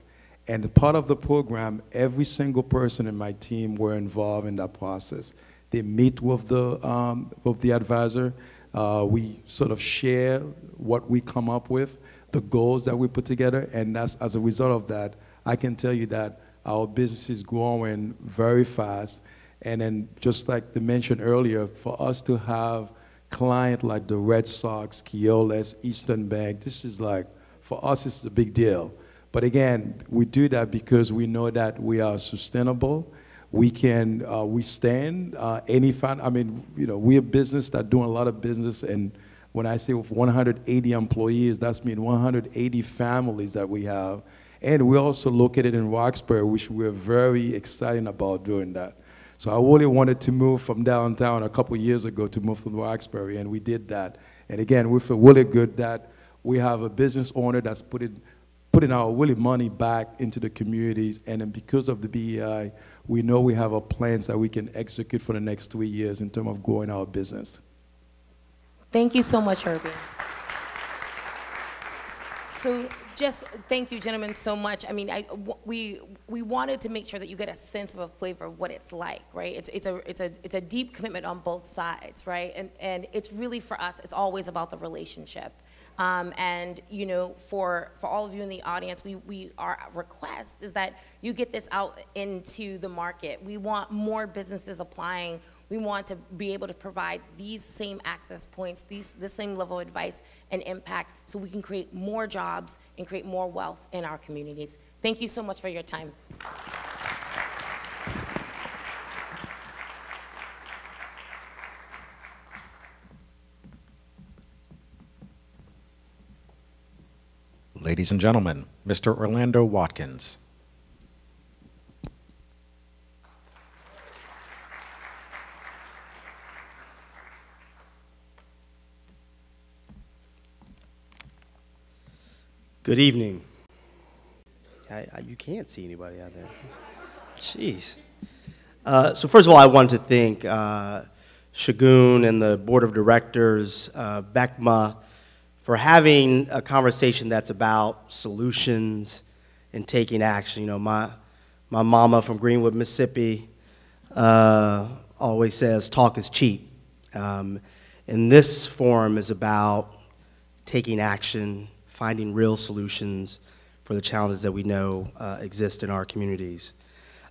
And part of the program, every single person in my team were involved in that process. They meet with the advisor, We sort of share what we come up with, the goals that we put together, and that's, as a result of that, I can tell you that our business is growing very fast. And then, just like they mentioned earlier, for us to have clients like the Red Sox, Keolis, Eastern Bank, this is like, for us, it's a big deal. But again, we do that because we know that we are sustainable. We can withstand any I mean, you know, we're a business that doing a lot of business, and when I say with 180 employees, that's mean 180 families that we have. And we're also located in Roxbury, which we're very excited about doing that. So I really wanted to move from downtown a couple years ago to move to Roxbury, and we did that. And again, we feel really good that we have a business owner that's putting our really money back into the communities, and then because of the BEI, we know we have a plans that we can execute for the next 3 years in terms of growing our business. Thank you so much, Herbie. So just thank you, gentlemen, so much. I mean, we wanted to make sure that you get a sense of a flavor of what it's like, right? It's a deep commitment on both sides, right? And it's really, for us, it's always about the relationship. And you know, for all of you in the audience, our request is that you get this out into the market. We want more businesses applying. We want to be able to provide these same access points, this same level of advice and impact, so we can create more jobs and create more wealth in our communities. Thank you so much for your time. Ladies and gentlemen, Mr. Orlando Watkins. Good evening. You can't see anybody out there. Jeez. So first of all, I want to thank Shagun and the board of directors, BECMA, for having a conversation that's about solutions and taking action. You know, my mama from Greenwood, Mississippi, always says talk is cheap. And this forum is about taking action, finding real solutions for the challenges that we know exist in our communities.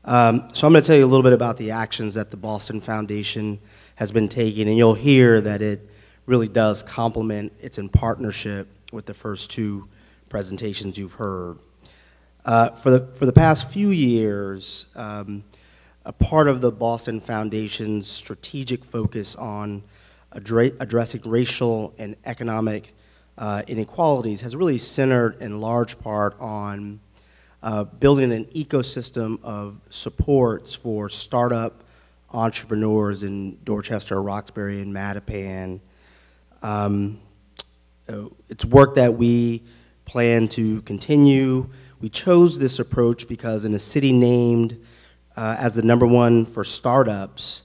So I'm going to tell you a little bit about the actions that the Boston Foundation has been taking, and you'll hear that it really does complement, it's in partnership with the first two presentations you've heard. For the past few years, a part of the Boston Foundation's strategic focus on addressing racial and economic inequalities has really centered in large part on building an ecosystem of supports for startup entrepreneurs in Dorchester, Roxbury, and Mattapan. It's work that we plan to continue. We chose this approach because in a city named as the #1 for startups,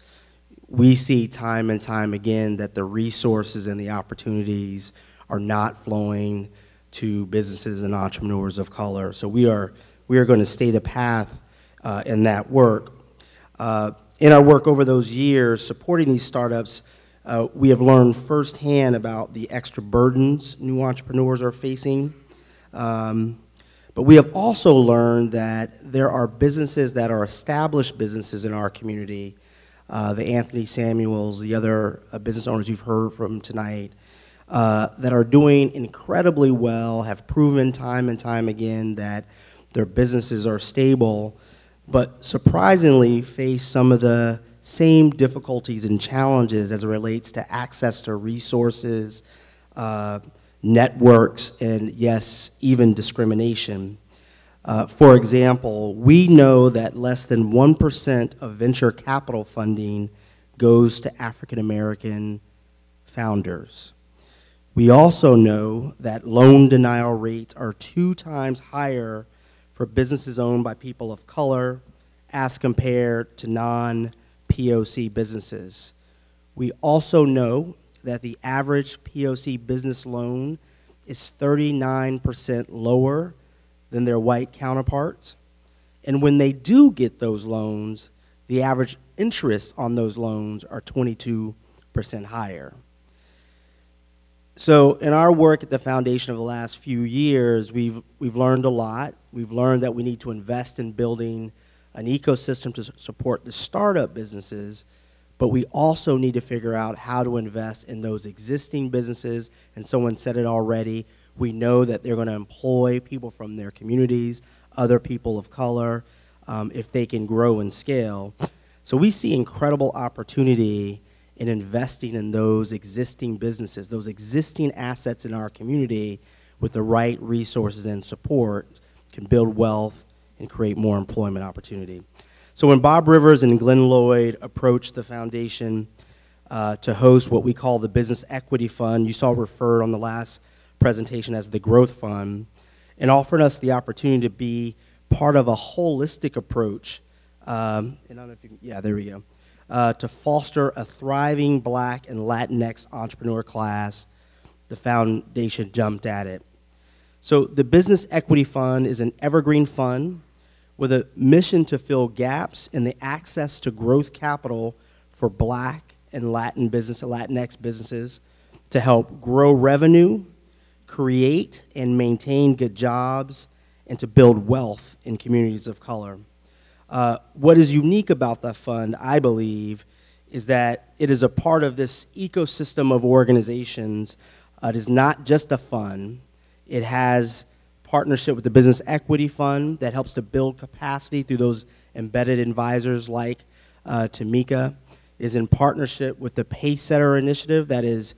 we see time and time again that the resources and the opportunities are not flowing to businesses and entrepreneurs of color. So we are going to stay the path in that work. In our work over those years supporting these startups, we have learned firsthand about the extra burdens new entrepreneurs are facing. But we have also learned that there are businesses that are established businesses in our community, the Anthony Samuels, the other business owners you've heard from tonight, that are doing incredibly well, have proven time and time again that their businesses are stable, but surprisingly face some of the same difficulties and challenges as it relates to access to resources, networks, and yes, even discrimination. For example, we know that less than 1% of venture capital funding goes to African American founders. We also know that loan denial rates are 2 times higher for businesses owned by people of color as compared to non-POC businesses. We also know that the average POC business loan is 39% lower than their white counterparts. And when they do get those loans, the average interest on those loans are 22% higher. So in our work at the foundation of the last few years, we've learned a lot. We've learned that we need to invest in building an ecosystem to support the startup businesses, but we also need to figure out how to invest in those existing businesses. And someone said it already, we know that they're going to employ people from their communities, other people of color, if they can grow and scale. So we see incredible opportunity in investing in those existing businesses, those existing assets in our community with the right resources and support can build wealth and create more employment opportunity. So when Bob Rivers and Glenn Lloyd approached the foundation to host what we call the Business Equity Fund, you saw referred on the last presentation as the Growth Fund, and offered us the opportunity to be part of a holistic approach, and I don't know if you can, yeah, there we go, to foster a thriving Black and Latinx entrepreneur class. The foundation jumped at it. So the Business Equity Fund is an evergreen fund with a mission to fill gaps in the access to growth capital for Black and Latinx businesses to help grow revenue, create and maintain good jobs, and to build wealth in communities of color. What is unique about the fund, I believe, is that it is a part of this ecosystem of organizations. It is not just a fund. It has partnership with the Business Equity Fund that helps to build capacity through those embedded advisors like Tamika, is in partnership with the Pacesetter Initiative that is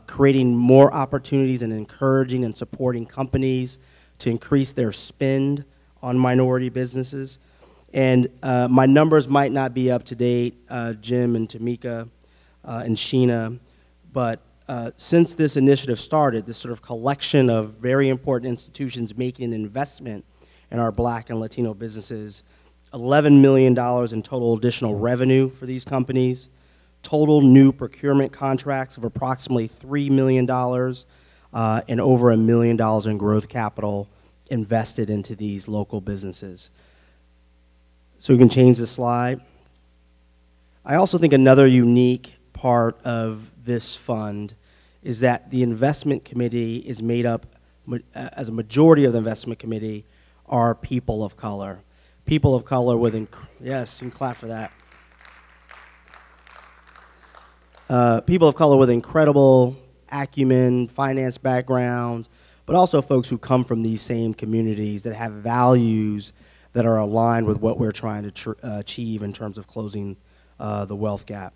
creating more opportunities and encouraging and supporting companies to increase their spend on minority businesses. And my numbers might not be up to date, Jim and Tamika and Sheena, but since this initiative started, this sort of collection of very important institutions making an investment in our Black and Latino businesses, $11 million in total additional revenue for these companies, total new procurement contracts of approximately $3 million, and over $1 million in growth capital invested into these local businesses. So we can change the slide. I also think another unique part of this fund is that the investment committee is made up, as a majority of the investment committee, are people of color. People of color with, yes, you can clap for that. People of color with incredible acumen, finance backgrounds, but also folks who come from these same communities that have values that are aligned with what we're trying to achieve in terms of closing the wealth gap.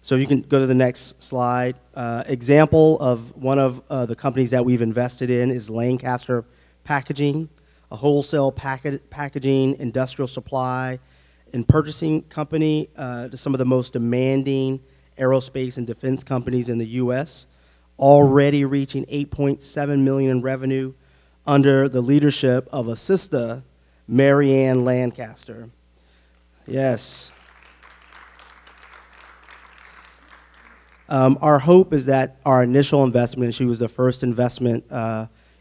So you can go to the next slide. Example of one of the companies that we've invested in is Lancaster Packaging, a wholesale packaging, industrial supply, and purchasing company to some of the most demanding aerospace and defense companies in the U.S., already reaching $8.7 million in revenue under the leadership of a sister, Marianne Lancaster. Yes. Our hope is that our initial investment, she was the first investment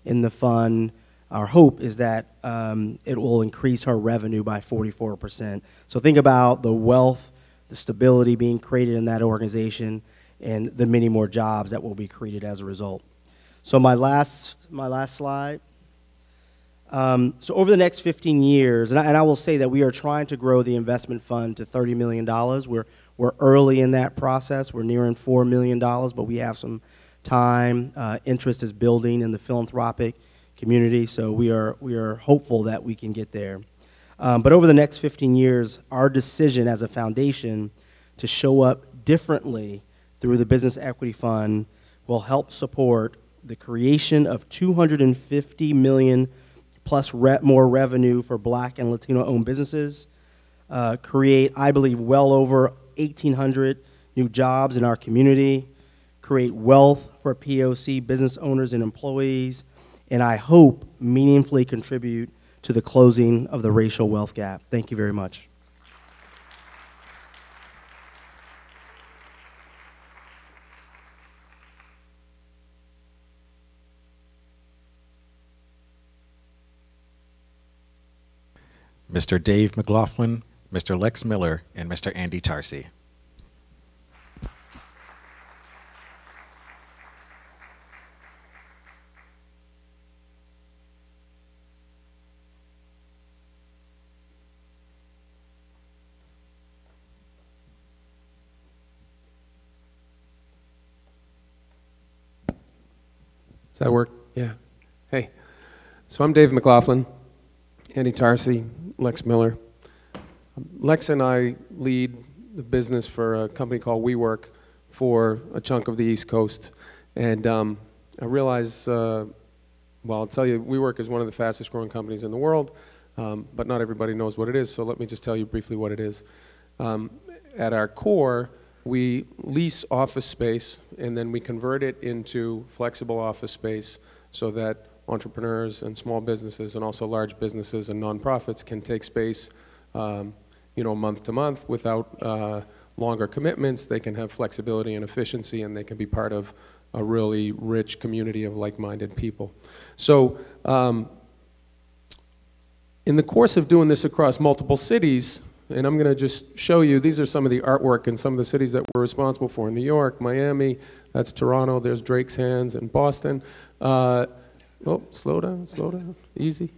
in the fund, our hope is that it will increase her revenue by 44%. So think about the wealth, the stability being created in that organization, and the many more jobs that will be created as a result. So my last slide. So over the next 15 years, and I will say that we are trying to grow the investment fund to $30 million. We're early in that process. We're nearing $4 million, but we have some time. Interest is building in the philanthropic community, so we are hopeful that we can get there. But over the next 15 years, our decision as a foundation to show up differently through the Business Equity Fund will help support the creation of $250 million plus more revenue for Black and Latino-owned businesses, create, I believe, well over 1,800 new jobs in our community, create wealth for POC business owners and employees, and I hope meaningfully contribute to the closing of the racial wealth gap. Thank you very much. Mr. Dave McLaughlin, Mr. Lex Miller, and Mr. Andy Tarsi. that work? Yeah. Hey. So I'm Dave McLaughlin, Andy Tarsi, Lex Miller. Lex and I lead the business for a company called WeWork for a chunk of the East Coast. And I realize, well, I'll tell you, WeWork is one of the fastest growing companies in the world, but not everybody knows what it is, so let me just tell you briefly what it is. At our core, we lease office space, and then we convert it into flexible office space so that entrepreneurs and small businesses and also large businesses and nonprofits can take space month to month without longer commitments. They can have flexibility and efficiency, and they can be part of a really rich community of like-minded people. So in the course of doing this across multiple cities, and I'm going to just show you, these are some of the artwork in some of the cities that we're responsible for. New York, Miami, that's Toronto, there's Drake's Hands in Boston. Oh, slow down, easy.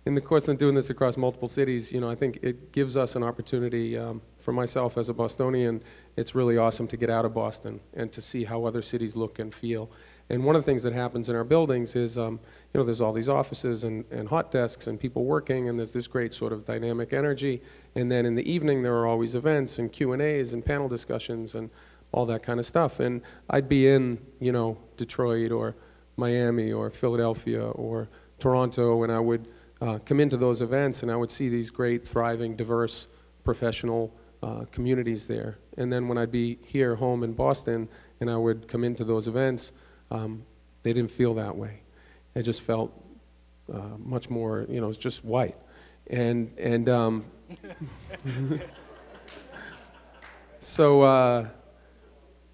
In the course of doing this across multiple cities, I think it gives us an opportunity, for myself as a Bostonian, it's really awesome to get out of Boston and to see how other cities look and feel. And one of the things that happens in our buildings is, there's all these offices and hot desks and people working, and there's this great sort of dynamic energy. And then in the evening, there are always events and Q&As and panel discussions and all that kind of stuff. And I'd be in, Detroit or Miami or Philadelphia or Toronto, and I would come into those events and I would see these great, thriving, diverse, professional communities there. And then when I'd be here home in Boston and I would come into those events, they didn't feel that way. It just felt much more, it was just white. And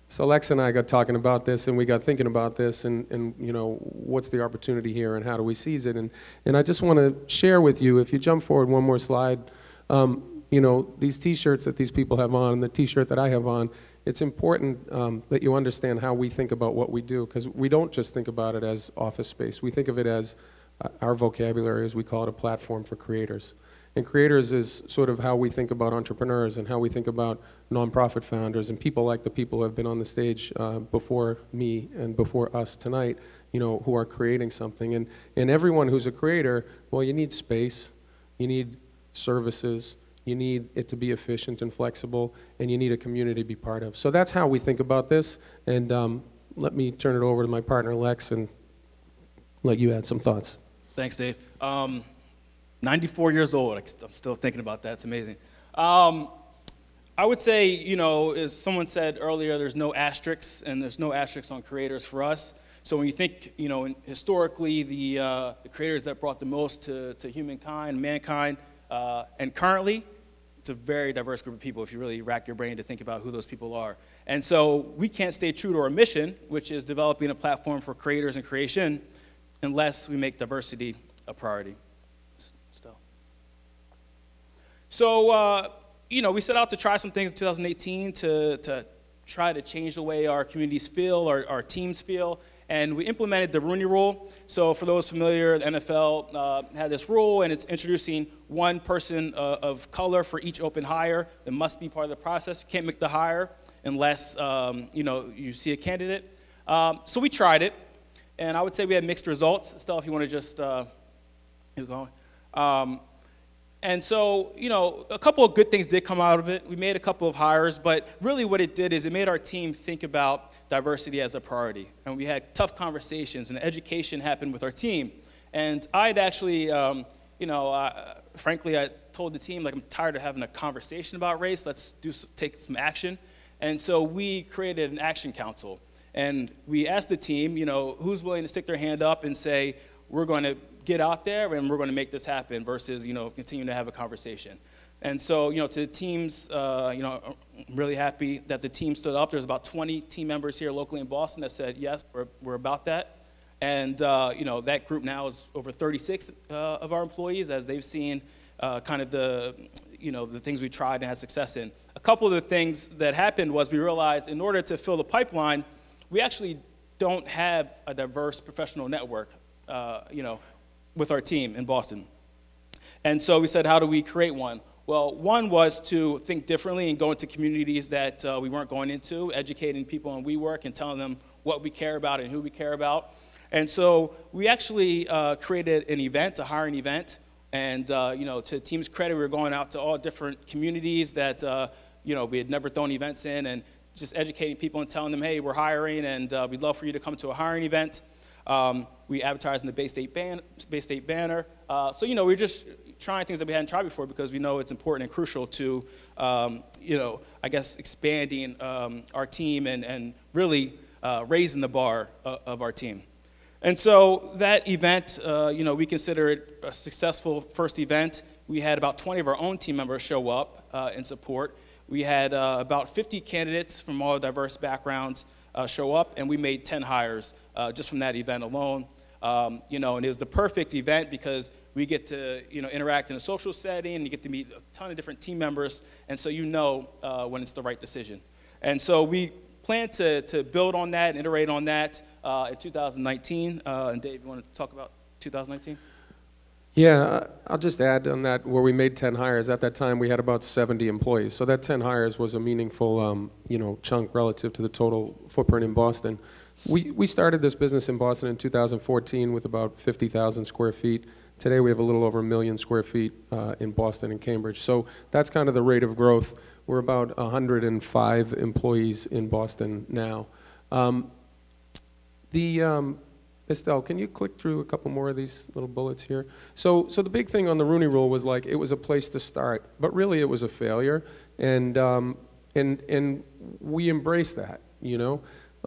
So Lex and I got talking about this, and we got thinking about this, and what's the opportunity here, and how do we seize it? And I just want to share with you, if you jump forward one more slide, these T-shirts that these people have on, and the T-shirt that I have on, it's important that you understand how we think about what we do, because we don't just think about it as office space. We think of it as, our vocabulary, as we call it, a platform for creators. And creators is sort of how we think about entrepreneurs and how we think about nonprofit founders and people like the people who have been on the stage before me and before us tonight, who are creating something. And everyone who's a creator, well, you need space, you need services, you need it to be efficient and flexible, and you need a community to be part of. So that's how we think about this. And let me turn it over to my partner, Lex, and let you add some thoughts. Thanks, Dave. 94 years old. I'm still thinking about that. It's amazing. I would say, as someone said earlier, there's no asterisks, and there's no asterisks on creators for us. So when you think, historically, the creators that brought the most to humankind, mankind, and currently, it's a very diverse group of people if you really rack your brain to think about who those people are. And so we can't stay true to our mission, which is developing a platform for creators and creation, unless we make diversity a priority. So, we set out to try some things in 2018 to try to change the way our communities feel, our teams feel, and we implemented the Rooney Rule. So for those familiar, the NFL had this rule, and it's introducing one person of color for each open hire that must be part of the process. You can't make the hire unless, you see a candidate. So we tried it, and I would say we had mixed results. Estelle, if you want to just keep going. And so, a couple of good things did come out of it. We made a couple of hires, but really what it did is it made our team think about diversity as a priority. And we had tough conversations, and education happened with our team. And I'd actually, frankly, I told the team, I'm tired of having a conversation about race. Let's take some action. And so we created an action council. And we asked the team, who's willing to stick their hand up and say, we're going to get out there and we're going to make this happen versus, continuing to have a conversation. And so, to the teams, I'm really happy that the team stood up. There's about 20 team members here locally in Boston that said, yes, we're about that. And, that group now is over 36 of our employees as they've seen kind of the things we tried and had success in. A couple of the things that happened was we realized in order to fill the pipeline, we actually don't have a diverse professional network, with our team in Boston. And so we said, how do we create one? Well, one was to think differently and go into communities that we weren't going into, educating people on WeWork and telling them what we care about and who we care about. And so we actually created an event, a hiring event. And, to the team's credit, we were going out to all different communities that, we had never thrown events in, and just educating people and telling them, hey, we're hiring, and we'd love for you to come to a hiring event. We advertised in the Bay State banner. We're just trying things that we hadn't tried before because we know it's important and crucial to, expanding our team and really raising the bar of our team. And so that event, we consider it a successful first event. We had about 20 of our own team members show up in support. We had about 50 candidates from all diverse backgrounds show up, and we made 10 hires just from that event alone. And it was the perfect event because we get to, interact in a social setting, and you get to meet a ton of different team members, and so when it's the right decision. And so we plan to build on that and iterate on that in 2019. And Dave, you want to talk about 2019? Yeah, I'll just add on that where we made 10 hires. At that time, we had about 70 employees. So that 10 hires was a meaningful, chunk relative to the total footprint in Boston. We started this business in Boston in 2014 with about 50,000 square feet. Today, we have a little over 1 million square feet in Boston and Cambridge. So that's kind of the rate of growth. We're about 105 employees in Boston now. Estelle, can you click through a couple more of these little bullets here? So the big thing on the Rooney Rule was like it was a place to start, but really it was a failure, and we embraced that.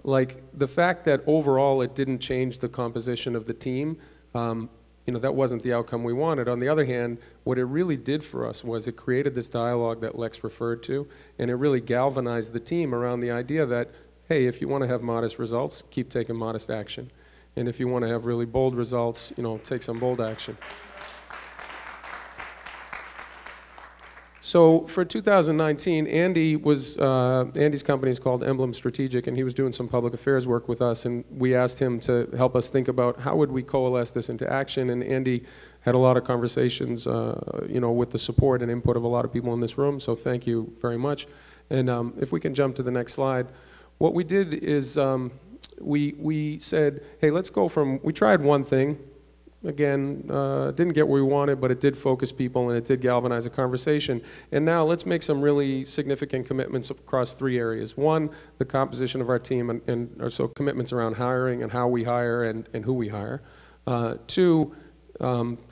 Like the fact that overall it didn't change the composition of the team. That wasn't the outcome we wanted. On the other hand, what it really did for us was it created this dialogue that Lex referred to, and it really galvanized the team around the idea that, hey, if you want to have modest results, keep taking modest action. And if you want to have really bold results, take some bold action. So for 2019, Andy's company is called Emblem Strategic, and he was doing some public affairs work with us, and we asked him to help us think about how would we coalesce this into action, and Andy had a lot of conversations, with the support and input of a lot of people in this room, so thank you very much. And if we can jump to the next slide. What we did is we said, hey, let's go from, we tried one thing. Again, didn't get where we wanted, but it did focus people and it did galvanize a conversation. And now let's make some really significant commitments across 3 areas. One, the composition of our team, and so commitments around hiring and how we hire and who we hire. 2,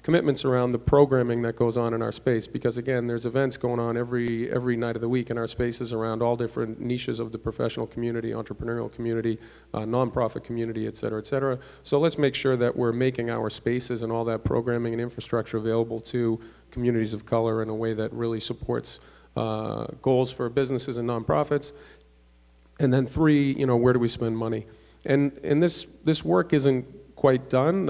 commitments around the programming that goes on in our space, because again, there's events going on every night of the week in our spaces around all different niches of the professional community, entrepreneurial community, nonprofit community, et cetera, et cetera. So let's make sure that we're making our spaces and all that programming and infrastructure available to communities of color in a way that really supports goals for businesses and nonprofits. And then 3, where do we spend money? And this work isn't quite done.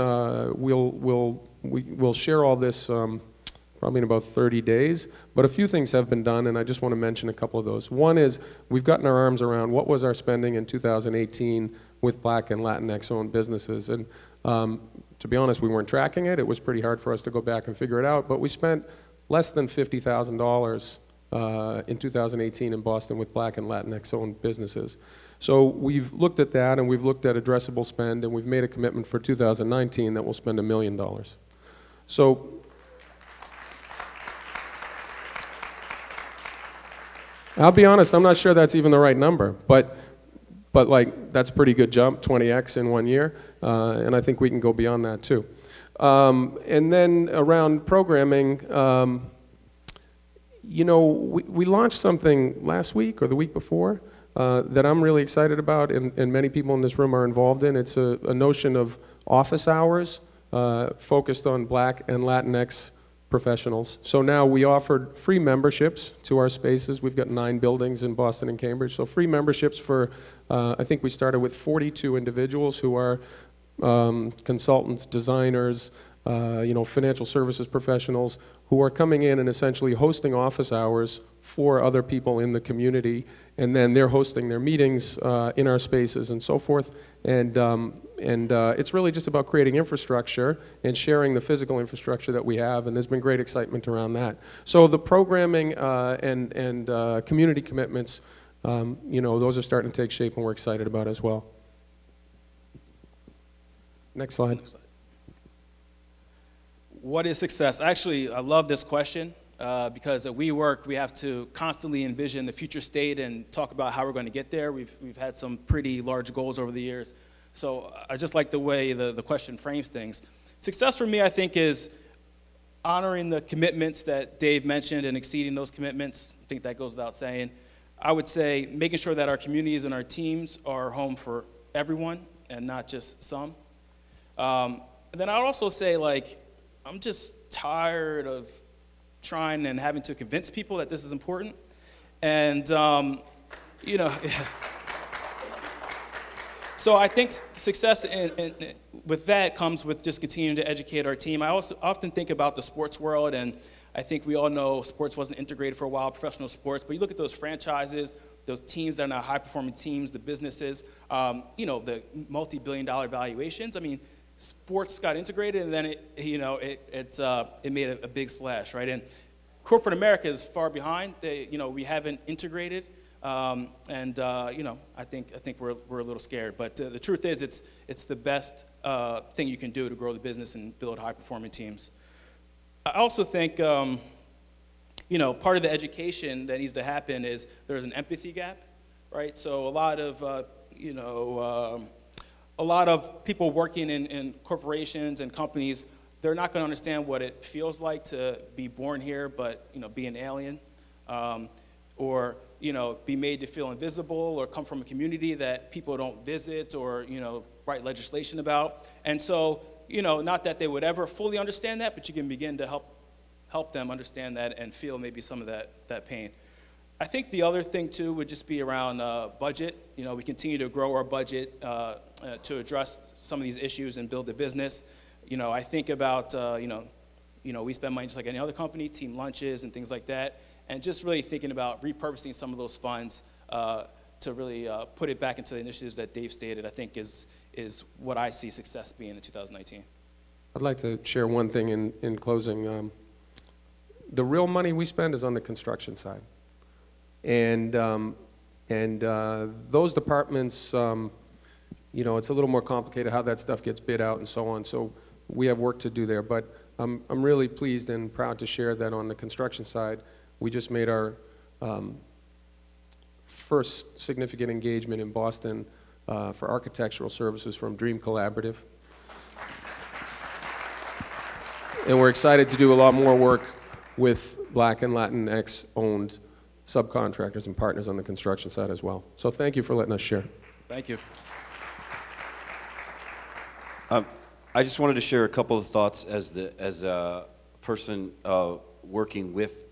We'll share all this probably in about 30 days, but a few things have been done, and I just want to mention a couple of those. One is we've gotten our arms around what was our spending in 2018 with Black and Latinx-owned businesses, and to be honest, we weren't tracking it. It was pretty hard for us to go back and figure it out, but we spent less than $50,000 in 2018 in Boston with Black and Latinx-owned businesses. So we've looked at that, and we've looked at addressable spend, and we've made a commitment for 2019 that we'll spend $1 million. So I'll be honest, I'm not sure that's even the right number, but like that's a pretty good jump, 20x in 1 year, and I think we can go beyond that too. And then around programming, we launched something last week or the week before that I'm really excited about, and many people in this room are involved in. It's a notion of office hours focused on Black and Latinx professionals. So now we offered free memberships to our spaces. We've got 9 buildings in Boston and Cambridge. So free memberships for, I think we started with 42 individuals who are consultants, designers, financial services professionals who are coming in and essentially hosting office hours for other people in the community, and then they're hosting their meetings in our spaces and so forth. And it's really just about creating infrastructure and sharing the physical infrastructure that we have, and there's been great excitement around that. So the programming and community commitments, those are starting to take shape, and we're excited about as well. Next slide. What is success? Actually, I love this question because at WeWork, we have to constantly envision the future state and talk about how we're going to get there. We've had some pretty large goals over the years. So I just like the way the question frames things. Success for me, I think, is honoring the commitments that Dave mentioned and exceeding those commitments. I think that goes without saying. I would say making sure that our communities and our teams are home for everyone and not just some. And then I'd also say, like, I'm just tired of trying and having to convince people that this is important. And, you know, so I think success with that comes with just continuing to educate our team. I also often think about the sports world, and I think we all know sports wasn't integrated for a while, professional sports, but you look at those franchises, those teams that are now high-performing teams, the businesses, you know, the multi-billion-dollar valuations. I mean, sports got integrated, and then it made a big splash, right? And corporate America is far behind. We haven't integrated, you know, I think we're a little scared. But the truth is, it's the best thing you can do to grow the business and build high-performing teams. I also think, you know, part of the education that needs to happen is there's an empathy gap, right? So a lot of, you know, a lot of people working in corporations and companies, they're not going to understand what it feels like to be born here, but, you know, be an alien, or, you know, be made to feel invisible, or come from a community that people don't visit or, you know, write legislation about. And so, you know, not that they would ever fully understand that, but you can begin to help them understand that and feel maybe some of that pain. I think the other thing, too, would just be around budget. You know, we continue to grow our budget to address some of these issues and build a business. You know, I think about, you know, we spend money just like any other company, team lunches and things like that, and just really thinking about repurposing some of those funds to really put it back into the initiatives that Dave stated, I think is what I see success being in 2019. I'd like to share one thing in closing. The real money we spend is on the construction side. And those departments, you know, it's a little more complicated how that stuff gets bid out and so on. So we have work to do there. But I'm really pleased and proud to share that on the construction side, we just made our first significant engagement in Boston for architectural services from Dream Collaborative. And we're excited to do a lot more work with Black and Latinx-owned subcontractors and partners on the construction side as well. So thank you for letting us share. Thank you. I just wanted to share a couple of thoughts as a person working with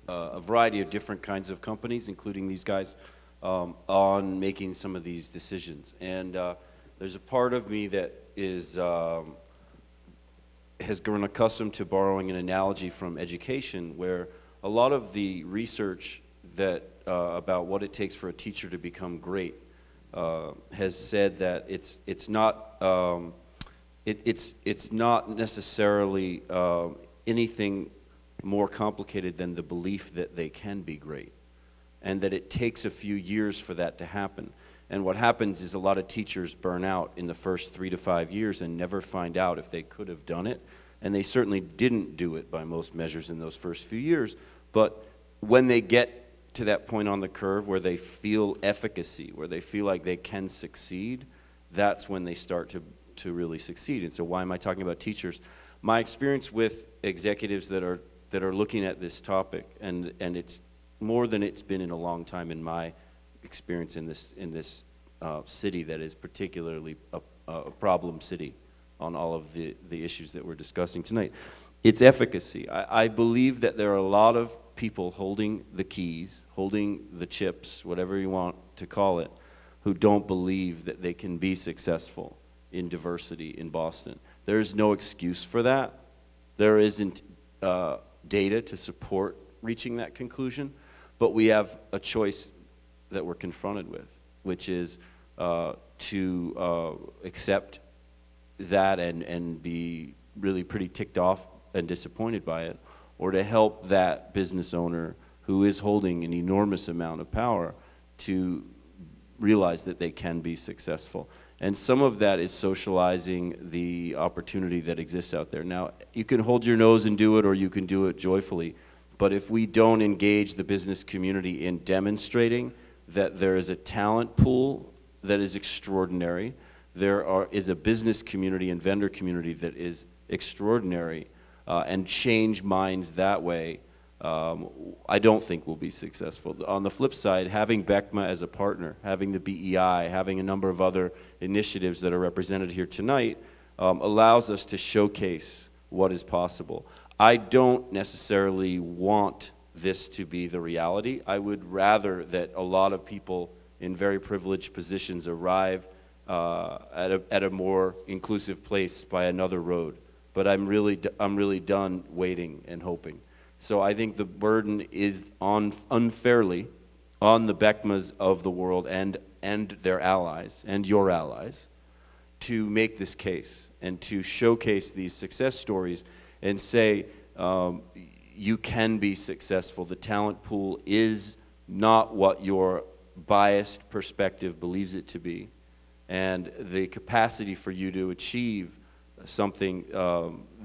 a variety of different kinds of companies, including these guys, on making some of these decisions. And there's a part of me that has grown accustomed to borrowing an analogy from education, where a lot of the research that about what it takes for a teacher to become great has said that it's not necessarily anything more complicated than the belief that they can be great, and that it takes a few years for that to happen. And what happens is a lot of teachers burn out in the first 3 to 5 years and never find out if they could have done it, and they certainly didn't do it by most measures in those first few years. But when they get to that point on the curve where they feel efficacy, where they feel like they can succeed, that's when they start to really succeed. And so why am I talking about teachers? My experience with executives that are looking at this topic, and it's more than it's been in a long time in my experience in this city that is particularly a problem city on all of the issues that we're discussing tonight. It's efficacy. I believe that there are a lot of people holding the keys, holding the chips, whatever you want to call it, who don't believe that they can be successful in diversity in Boston. There is no excuse for that. There isn't data to support reaching that conclusion, but we have a choice that we're confronted with, which is to accept that and be really pretty ticked off and disappointed by it, or to help that business owner who is holding an enormous amount of power to realize that they can be successful. And some of that is socializing the opportunity that exists out there. Now, you can hold your nose and do it, or you can do it joyfully. But if we don't engage the business community in demonstrating that there is a talent pool that is extraordinary, is a business community and vendor community that is extraordinary, and change minds that way, I don't think we'll be successful. On the flip side, having BECMA as a partner, having the BEI, having a number of other initiatives that are represented here tonight, allows us to showcase what is possible. I don't necessarily want this to be the reality. I would rather that a lot of people in very privileged positions arrive at a more inclusive place by another road. But I'm really done waiting and hoping. So I think the burden is unfairly on the BECMAs of the world and their allies and your allies to make this case and to showcase these success stories and say you can be successful. The talent pool is not what your biased perspective believes it to be, and the capacity for you to achieve something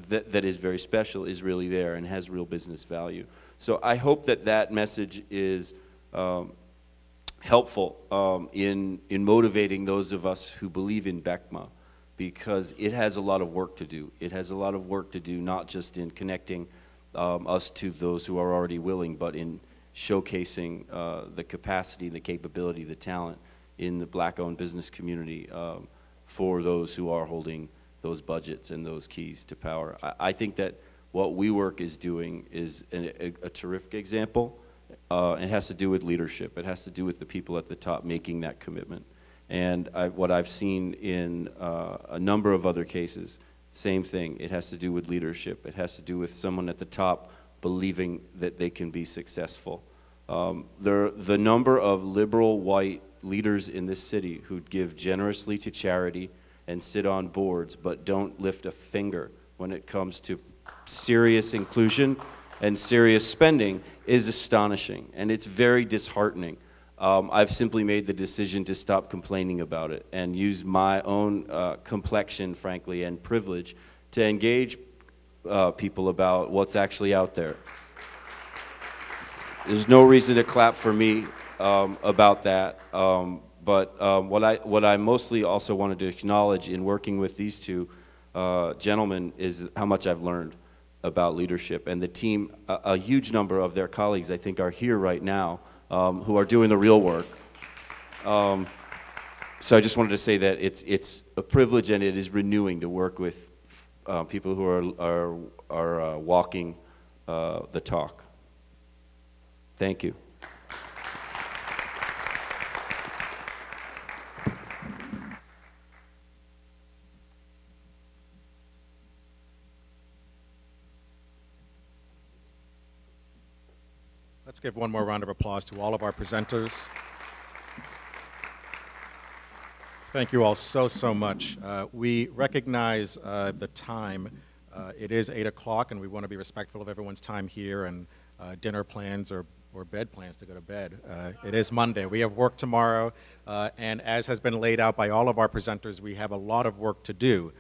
that is very special is really there and has real business value. So I hope that that message is helpful in motivating those of us who believe in BECMA, because it has a lot of work to do. It has a lot of work to do, not just in connecting us to those who are already willing, but in showcasing the capacity, the capability, the talent in the black-owned business community for those who are holding those budgets and those keys to power. I think that what WeWork is doing is a terrific example. It has to do with leadership. It has to do with the people at the top making that commitment. And what I've seen in a number of other cases, same thing. It has to do with leadership. It has to do with someone at the top believing that they can be successful. The number of liberal white leaders in this city who give generously to charity and sit on boards but don't lift a finger when it comes to serious inclusion and serious spending is astonishing, and it's very disheartening. I've simply made the decision to stop complaining about it and use my own complexion, frankly, and privilege to engage people about what's actually out there. There's no reason to clap for me about that. But what I mostly also wanted to acknowledge in working with these two gentlemen is how much I've learned about leadership. And the team, a huge number of their colleagues, I think, are here right now who are doing the real work. So I just wanted to say that it's a privilege and it is renewing to work with people who are walking the talk. Thank you. Let's give one more round of applause to all of our presenters. Thank you all so much. We recognize the time. It is 8 o'clock, and we want to be respectful of everyone's time here and dinner plans or bed plans to go to bed. It is Monday. We have work tomorrow, and as has been laid out by all of our presenters, we have a lot of work to do.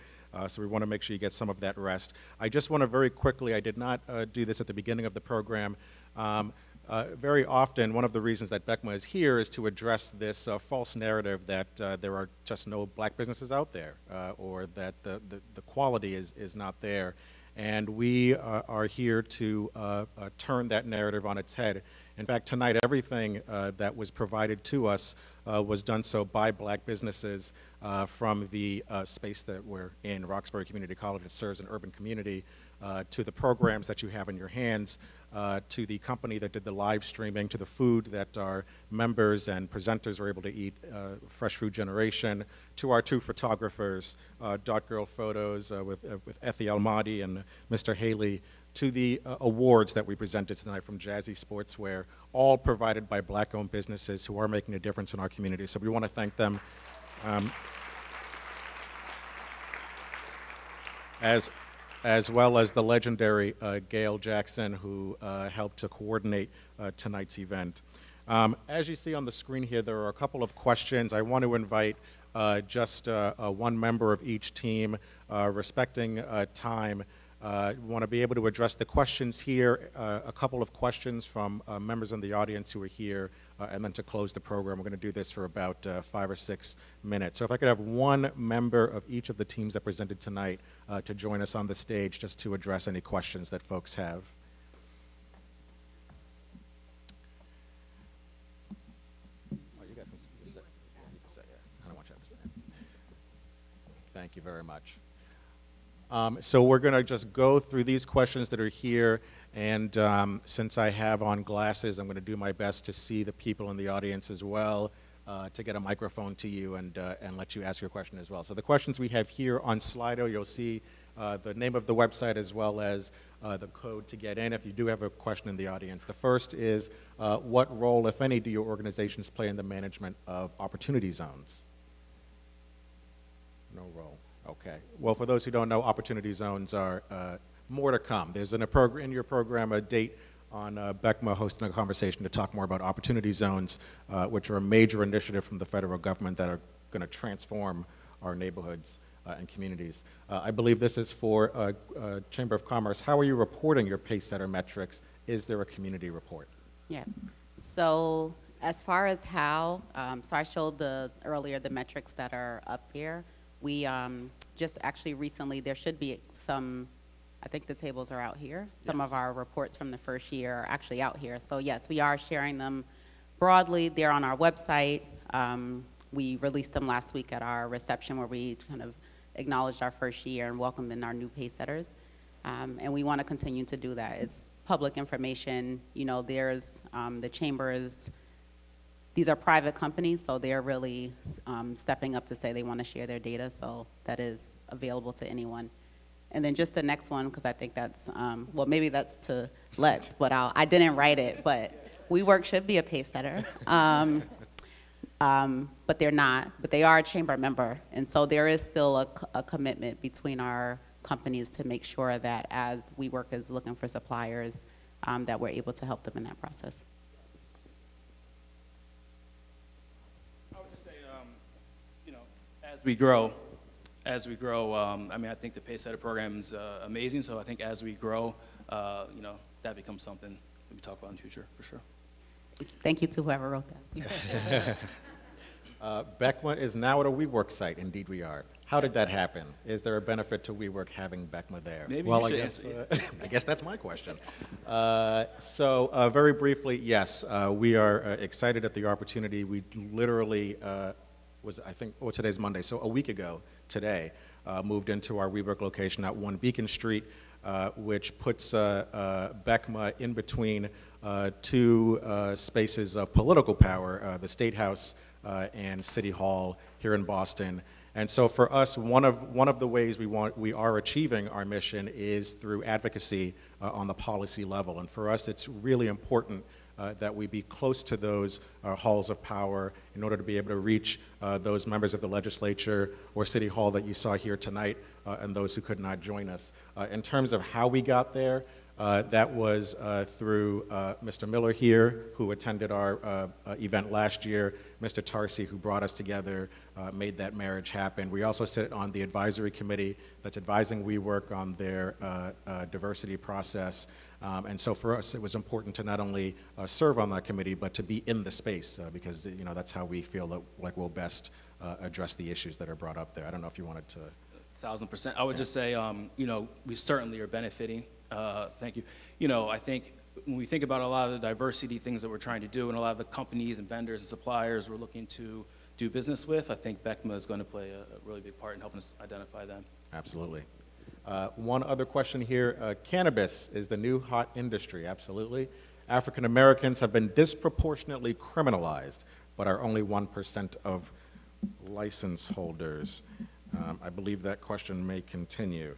So we want to make sure you get some of that rest. I just want to very quickly, I did not do this at the beginning of the program, very often, one of the reasons that BECMA is here is to address this false narrative that there are just no black businesses out there, or that the quality is not there. And we are here to turn that narrative on its head. In fact, tonight, everything that was provided to us was done so by black businesses from the space that we're in, Roxbury Community College. It serves an urban community, to the programs that you have in your hands, to the company that did the live streaming, to the food that our members and presenters were able to eat, Fresh Food Generation, to our two photographers, Dot Girl Photos with Effie Almadi and Mr. Haley, to the awards that we presented tonight from Jazzy Sportswear, all provided by black-owned businesses who are making a difference in our community. So we want to thank them. As well as the legendary Gail Jackson, who helped to coordinate tonight's event. As you see on the screen here, there are a couple of questions. I want to invite just one member of each team, respecting time. Want to be able to address the questions here, a couple of questions from members in the audience who are here, and then to close the program. We're going to do this for about 5 or 6 minutes. So if I could have one member of each of the teams that presented tonight to join us on the stage just to address any questions that folks have. Thank you very much. So we're going to just go through these questions that are here, and since I have on glasses, I'm going to do my best to see the people in the audience as well, to get a microphone to you and let you ask your question as well. So the questions we have here on Slido, you'll see the name of the website as well as the code to get in if you do have a question in the audience. The first is, what role, if any, do your organizations play in the management of opportunity zones? No role. Okay. Well, for those who don't know, opportunity zones are more to come. There's in your program a date on BECMA hosting a conversation to talk more about opportunity zones, which are a major initiative from the federal government that are going to transform our neighborhoods and communities. I believe this is for Chamber of Commerce. How are you reporting your PaceSetter metrics? Is there a community report? Yeah. So as far as how, so I showed earlier the metrics that are up there. We just actually recently, there should be some, I think the tables are out here. Some of our reports from the first year are actually out here. So yes, we are sharing them broadly. They're on our website. We released them last week at our reception where we kind of acknowledged our first year and welcomed in our new PaceSetters. And we want to continue to do that. It's public information. You know, there's the chambers. These are private companies, so they're really stepping up to say they want to share their data, so that is available to anyone. And then just the next one, because I think that's, well, maybe that's to Lex, but I didn't write it, but WeWork should be a PaceSetter. But they're not, but they are a chamber member. And so there is still a commitment between our companies to make sure that as WeWork is looking for suppliers, that we're able to help them in that process. As we grow, I mean, I think the PaceSetter program is amazing. So I think as we grow, you know, that becomes something that we talk about in the future for sure. Thank you to whoever wrote that. BECMA is now at a WeWork site. Indeed, we are. How did that happen? Is there a benefit to WeWork having BECMA there? Maybe well, you should I guess that's my question. So very briefly, yes, we are excited at the opportunity. We literally I think, today's Monday, so a week ago today, moved into our WeWork location at 1 Beacon Street, which puts BECMA in between two spaces of political power, the State House and City Hall here in Boston. And so for us, one of the ways we are achieving our mission is through advocacy on the policy level. And for us, it's really important that we be close to those halls of power in order to be able to reach those members of the legislature or City Hall that you saw here tonight and those who could not join us. In terms of how we got there, that was through Mr. Miller here, who attended our event last year, Mr. Tarsi, who brought us together, made that marriage happen. We also sit on the advisory committee that's advising WeWork on their diversity process. And so for us, it was important to not only serve on that committee, but to be in the space, because you know that's how we feel like we'll best address the issues that are brought up there. I don't know if you wanted to. 1000%. I would just say, you know, we certainly are benefiting. Thank you. You know, I think when we think about a lot of the diversity things that we're trying to do, and a lot of the companies and vendors and suppliers we're looking to do business with, I think BECMA is going to play a really big part in helping us identify them. Absolutely. One other question here. Cannabis is the new hot industry, absolutely. African Americans have been disproportionately criminalized, but are only 1% of license holders. I believe that question may continue.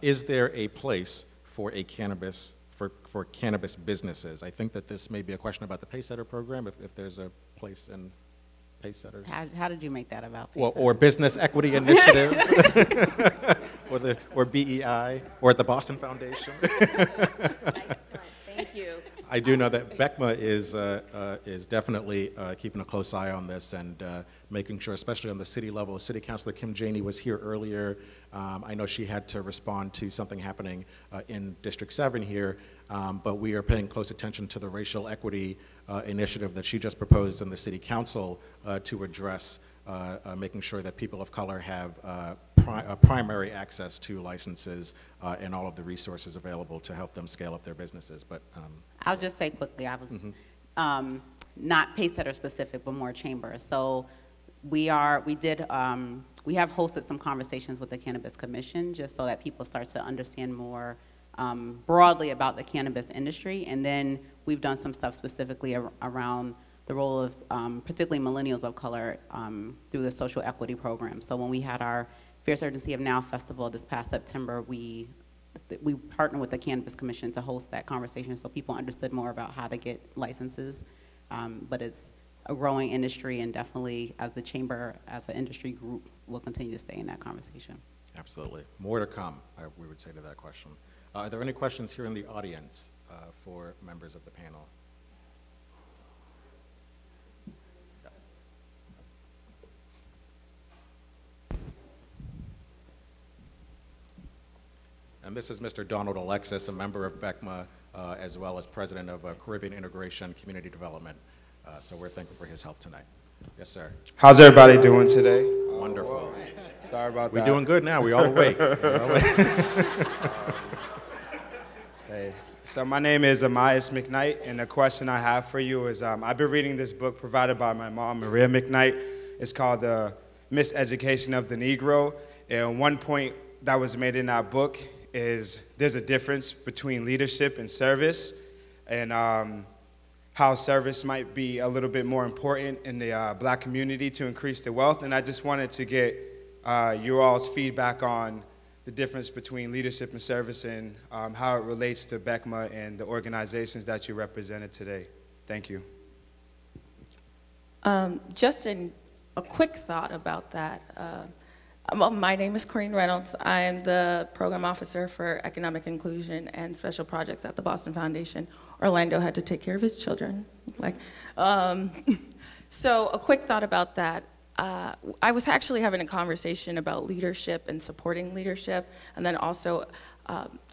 Is there a place for cannabis businesses? I think that this may be a question about the PaceSetter program, if there's a place in PaceSetters. How did you make that about PaceSetters? Well, or Business Equity Initiative, or BEI, or the Boston Foundation. Thank you. I do know that BECMA is definitely keeping a close eye on this and making sure, especially on the city level. City Councilor Kim Janey was here earlier. I know she had to respond to something happening in District 7 here, but we are paying close attention to the racial equity initiative that she just proposed in the City Council to address making sure that people of color have primary access to licenses and all of the resources available to help them scale up their businesses. But I'll just say quickly, I was not Pacesetter specific, but more chamber. So we have hosted some conversations with the Cannabis Commission just so that people start to understand more broadly about the cannabis industry. And then we've done some stuff specifically around the role of particularly millennials of color through the social equity program. So when we had our Fierce Urgency of Now festival this past September, we partnered with the Cannabis Commission to host that conversation so people understood more about how to get licenses. But it's a growing industry, and definitely as the chamber, as an industry group, we'll continue to stay in that conversation. Absolutely. More to come, we would say to that question. Are there any questions here in the audience for members of the panel? And this is Mr. Donald Alexis, a member of BECMA, as well as president of Caribbean Integration Community Development. So we're thankful for his help tonight. Yes, sir. How's everybody doing today? Wonderful. Sorry about that. We're doing good now. We all awake. Hey. So my name is Amias McKnight, and the question I have for you is, I've been reading this book provided by my mom, Maria McKnight. It's called The Miseducation of the Negro. And one point that was made in that book is there's a difference between leadership and service, and how service might be a little bit more important in the black community to increase the wealth. And I just wanted to get you all's feedback on the difference between leadership and service and how it relates to BECMA and the organizations that you represented today. Thank you. Just a quick thought about that. My name is Corinne Reynolds. I am the program officer for economic inclusion and special projects at the Boston Foundation. Orlando had to take care of his children. So a quick thought about that. I was actually having a conversation about leadership and supporting leadership, and then also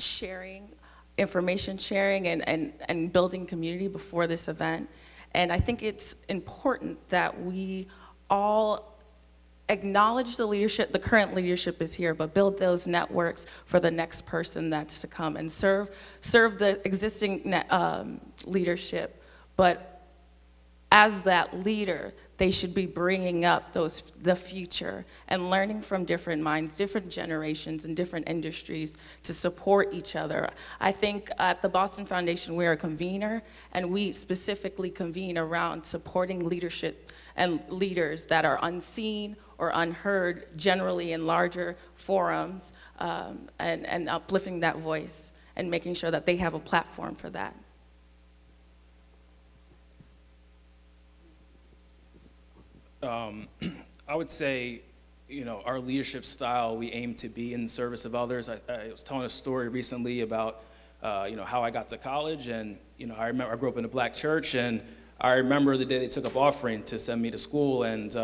sharing, information sharing and building community before this event. And I think it's important that we all acknowledge the leadership, the current leadership is here, but build those networks for the next person that's to come and serve the existing leadership. But as that leader, they should be bringing up the future and learning from different minds, different generations, and different industries to support each other. I think at the Boston Foundation, we're a convener, and we specifically convene around supporting leadership and leaders that are unseen or unheard generally in larger forums, and uplifting that voice and making sure that they have a platform for that. I would say, our leadership style, we aim to be in service of others. I was telling a story recently about, how I got to college, and, I remember I grew up in a black church, and I remember the day they took up offering to send me to school, and,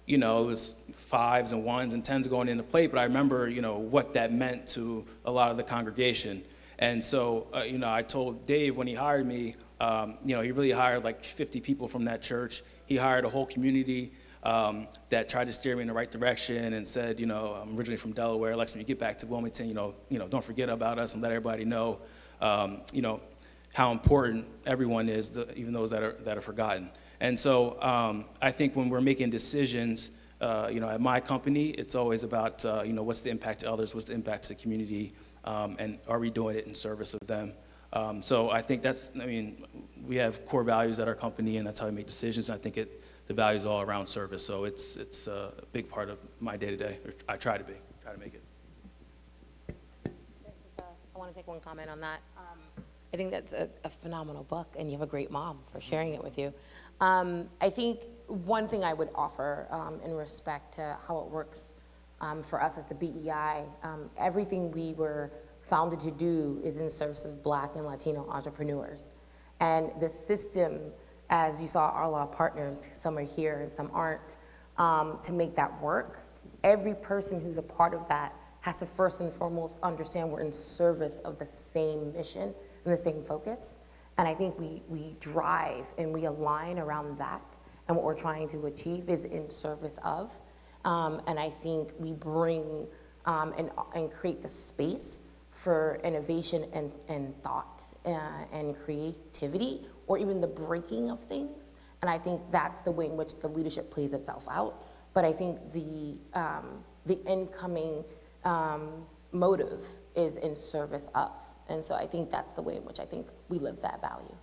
it was 5s and 1s and 10s going in the plate, but I remember, what that meant to a lot of the congregation. And so, I told Dave when he hired me, he really hired like 50 people from that church. He hired a whole community that tried to steer me in the right direction and said, I'm originally from Delaware. Lex, when you get back to Wilmington, don't forget about us and let everybody know, how important everyone is, even those that are forgotten. And so I think when we're making decisions, at my company, it's always about, what's the impact to others, what's the impact to the community, and are we doing it in service of them? So I think we have core values at our company, and that's how we make decisions. I think the values are all around service, so it's a big part of my day-to-day, or I try to make it. I want to take one comment on that. I think that's a phenomenal book, and you have a great mom for sharing it with you. I think one thing I would offer in respect to how it works for us at the BEI, everything we were founded to do is in service of Black and Latino entrepreneurs. And the system, as you saw our law partners, some are here and some aren't, to make that work, every person who's a part of that has to first and foremost understand we're in service of the same mission and the same focus. And I think we drive and we align around that, and what we're trying to achieve is in service of. And I think we bring and create the space for innovation and thought and creativity, or even the breaking of things. And I think that's the way in which the leadership plays itself out. But I think the incoming motive is in service of. And so I think that's the way in which I think we live that value.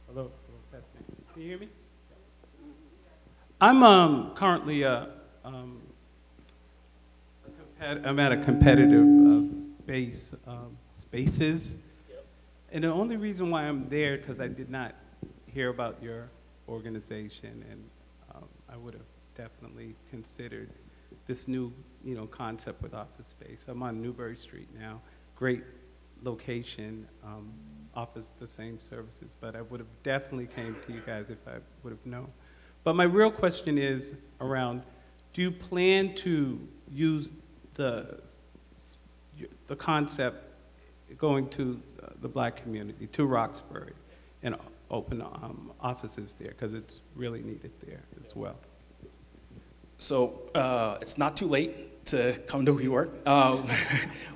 Hello, testing. Can you hear me? I'm currently I'm at a competitive spaces, and the only reason why I'm there because I did not hear about your organization, and I would have definitely considered this new concept with office space. I'm on Newbury Street now, great location, offers the same services, but I would have definitely came to you guys if I would have known. But my real question is around, do you plan to use the concept going to the Black community, to Roxbury, and open offices there, because it's really needed there as well? So it's not too late to come to WeWork.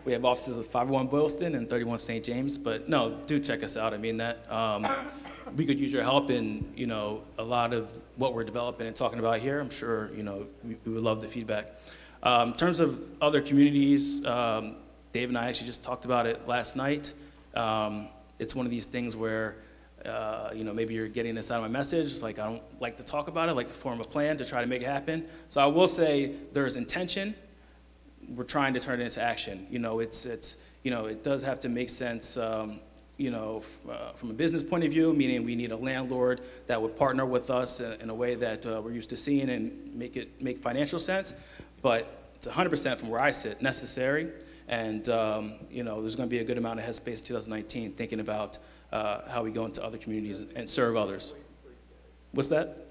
We have offices at 501 Boylston and 31 St. James, but no, do check us out. I mean that. We could use your help in, a lot of what we're developing and talking about here. I'm sure, we would love the feedback. In terms of other communities, Dave and I actually just talked about it last night. It's one of these things where, maybe you're getting this out of my message. It's like, I don't like to talk about it, I like to form a plan to try to make it happen. So I will say there's intention. We're trying to turn it into action. It does have to make sense, from a business point of view, meaning we need a landlord that would partner with us in a way that we're used to seeing and make financial sense. But it's 100% from where I sit necessary. And there's going to be a good amount of headspace in 2019 thinking about how we go into other communities and serve others. What's that?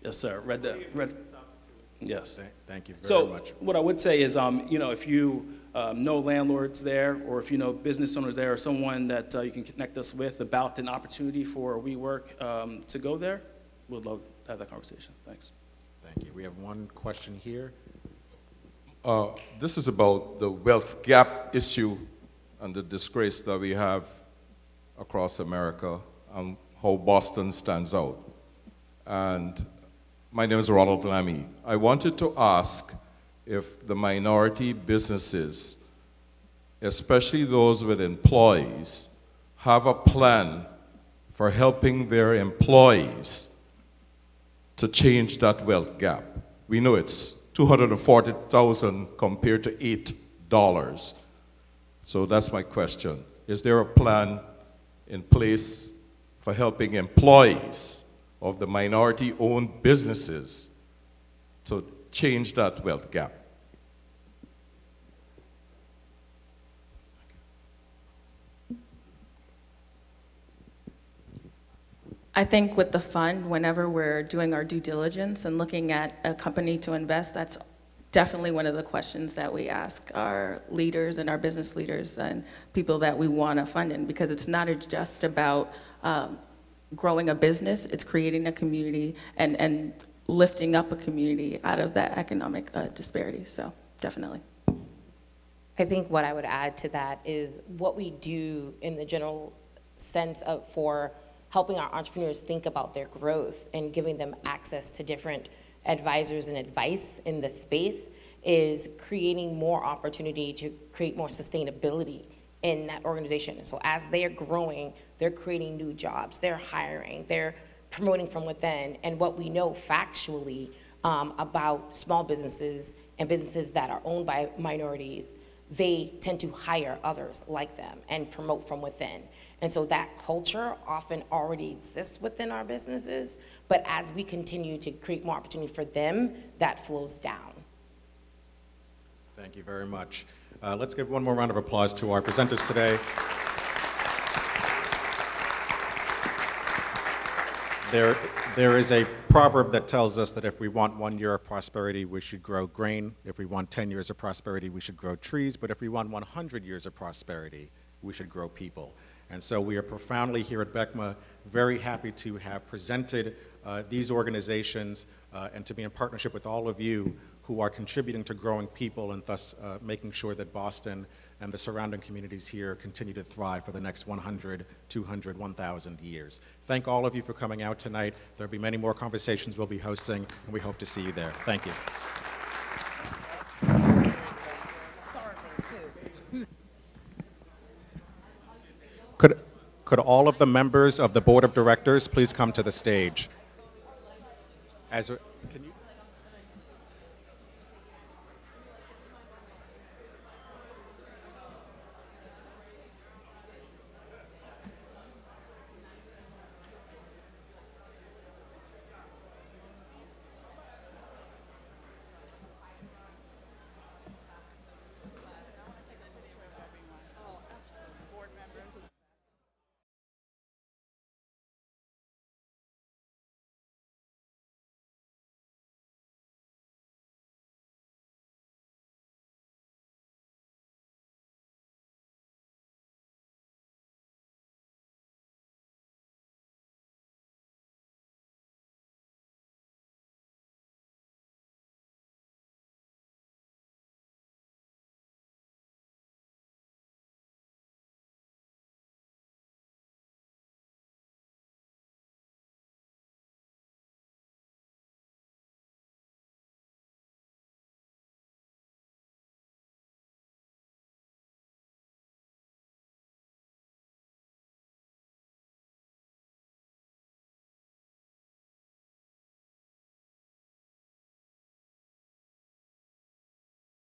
Yes, sir. Yes. Thank you very much. So what I would say is, if you know landlords there, or if you know business owners there, or someone that you can connect us with about an opportunity for WeWork to go there, we'd love to have that conversation. Thanks. Thank you. We have one question here. This is about the wealth gap issue and the disgrace that we have across America and how Boston stands out. And my name is Ronald Lammy. I wanted to ask if the minority businesses, especially those with employees, have a plan for helping their employees to change that wealth gap. We know it's $240,000 compared to $8. So that's my question. Is there a plan in place for helping employees of the minority-owned businesses to change that wealth gap? I think with the fund, whenever we're doing our due diligence and looking at a company to invest, that's definitely one of the questions that we ask our leaders and our business leaders and people that we want to fund in, because it's not just about growing a business, it's creating a community and lifting up a community out of that economic disparity. So definitely. I think what I would add to that is what we do in the general sense of for helping our entrepreneurs think about their growth and giving them access to different advisors and advice in the space is creating more opportunity to create more sustainability in that organization. So as they are growing, they're creating new jobs, they're hiring, they're promoting from within. And what we know factually about small businesses and businesses that are owned by minorities, they tend to hire others like them and promote from within. And so that culture often already exists within our businesses, but as we continue to create more opportunity for them, that flows down. Thank you very much. Let's give one more round of applause to our presenters today. There is a proverb that tells us that if we want 1 year of prosperity, we should grow grain. If we want 10 years of prosperity, we should grow trees. But if we want 100 years of prosperity, we should grow people. And so we are profoundly here at BECMA very happy to have presented these organizations and to be in partnership with all of you who are contributing to growing people and thus making sure that Boston and the surrounding communities here continue to thrive for the next 100, 200, 1,000 years. Thank all of you for coming out tonight. There'll be many more conversations we'll be hosting, and we hope to see you there. Thank you. Could all of the members of the Board of Directors please come to the stage? Can you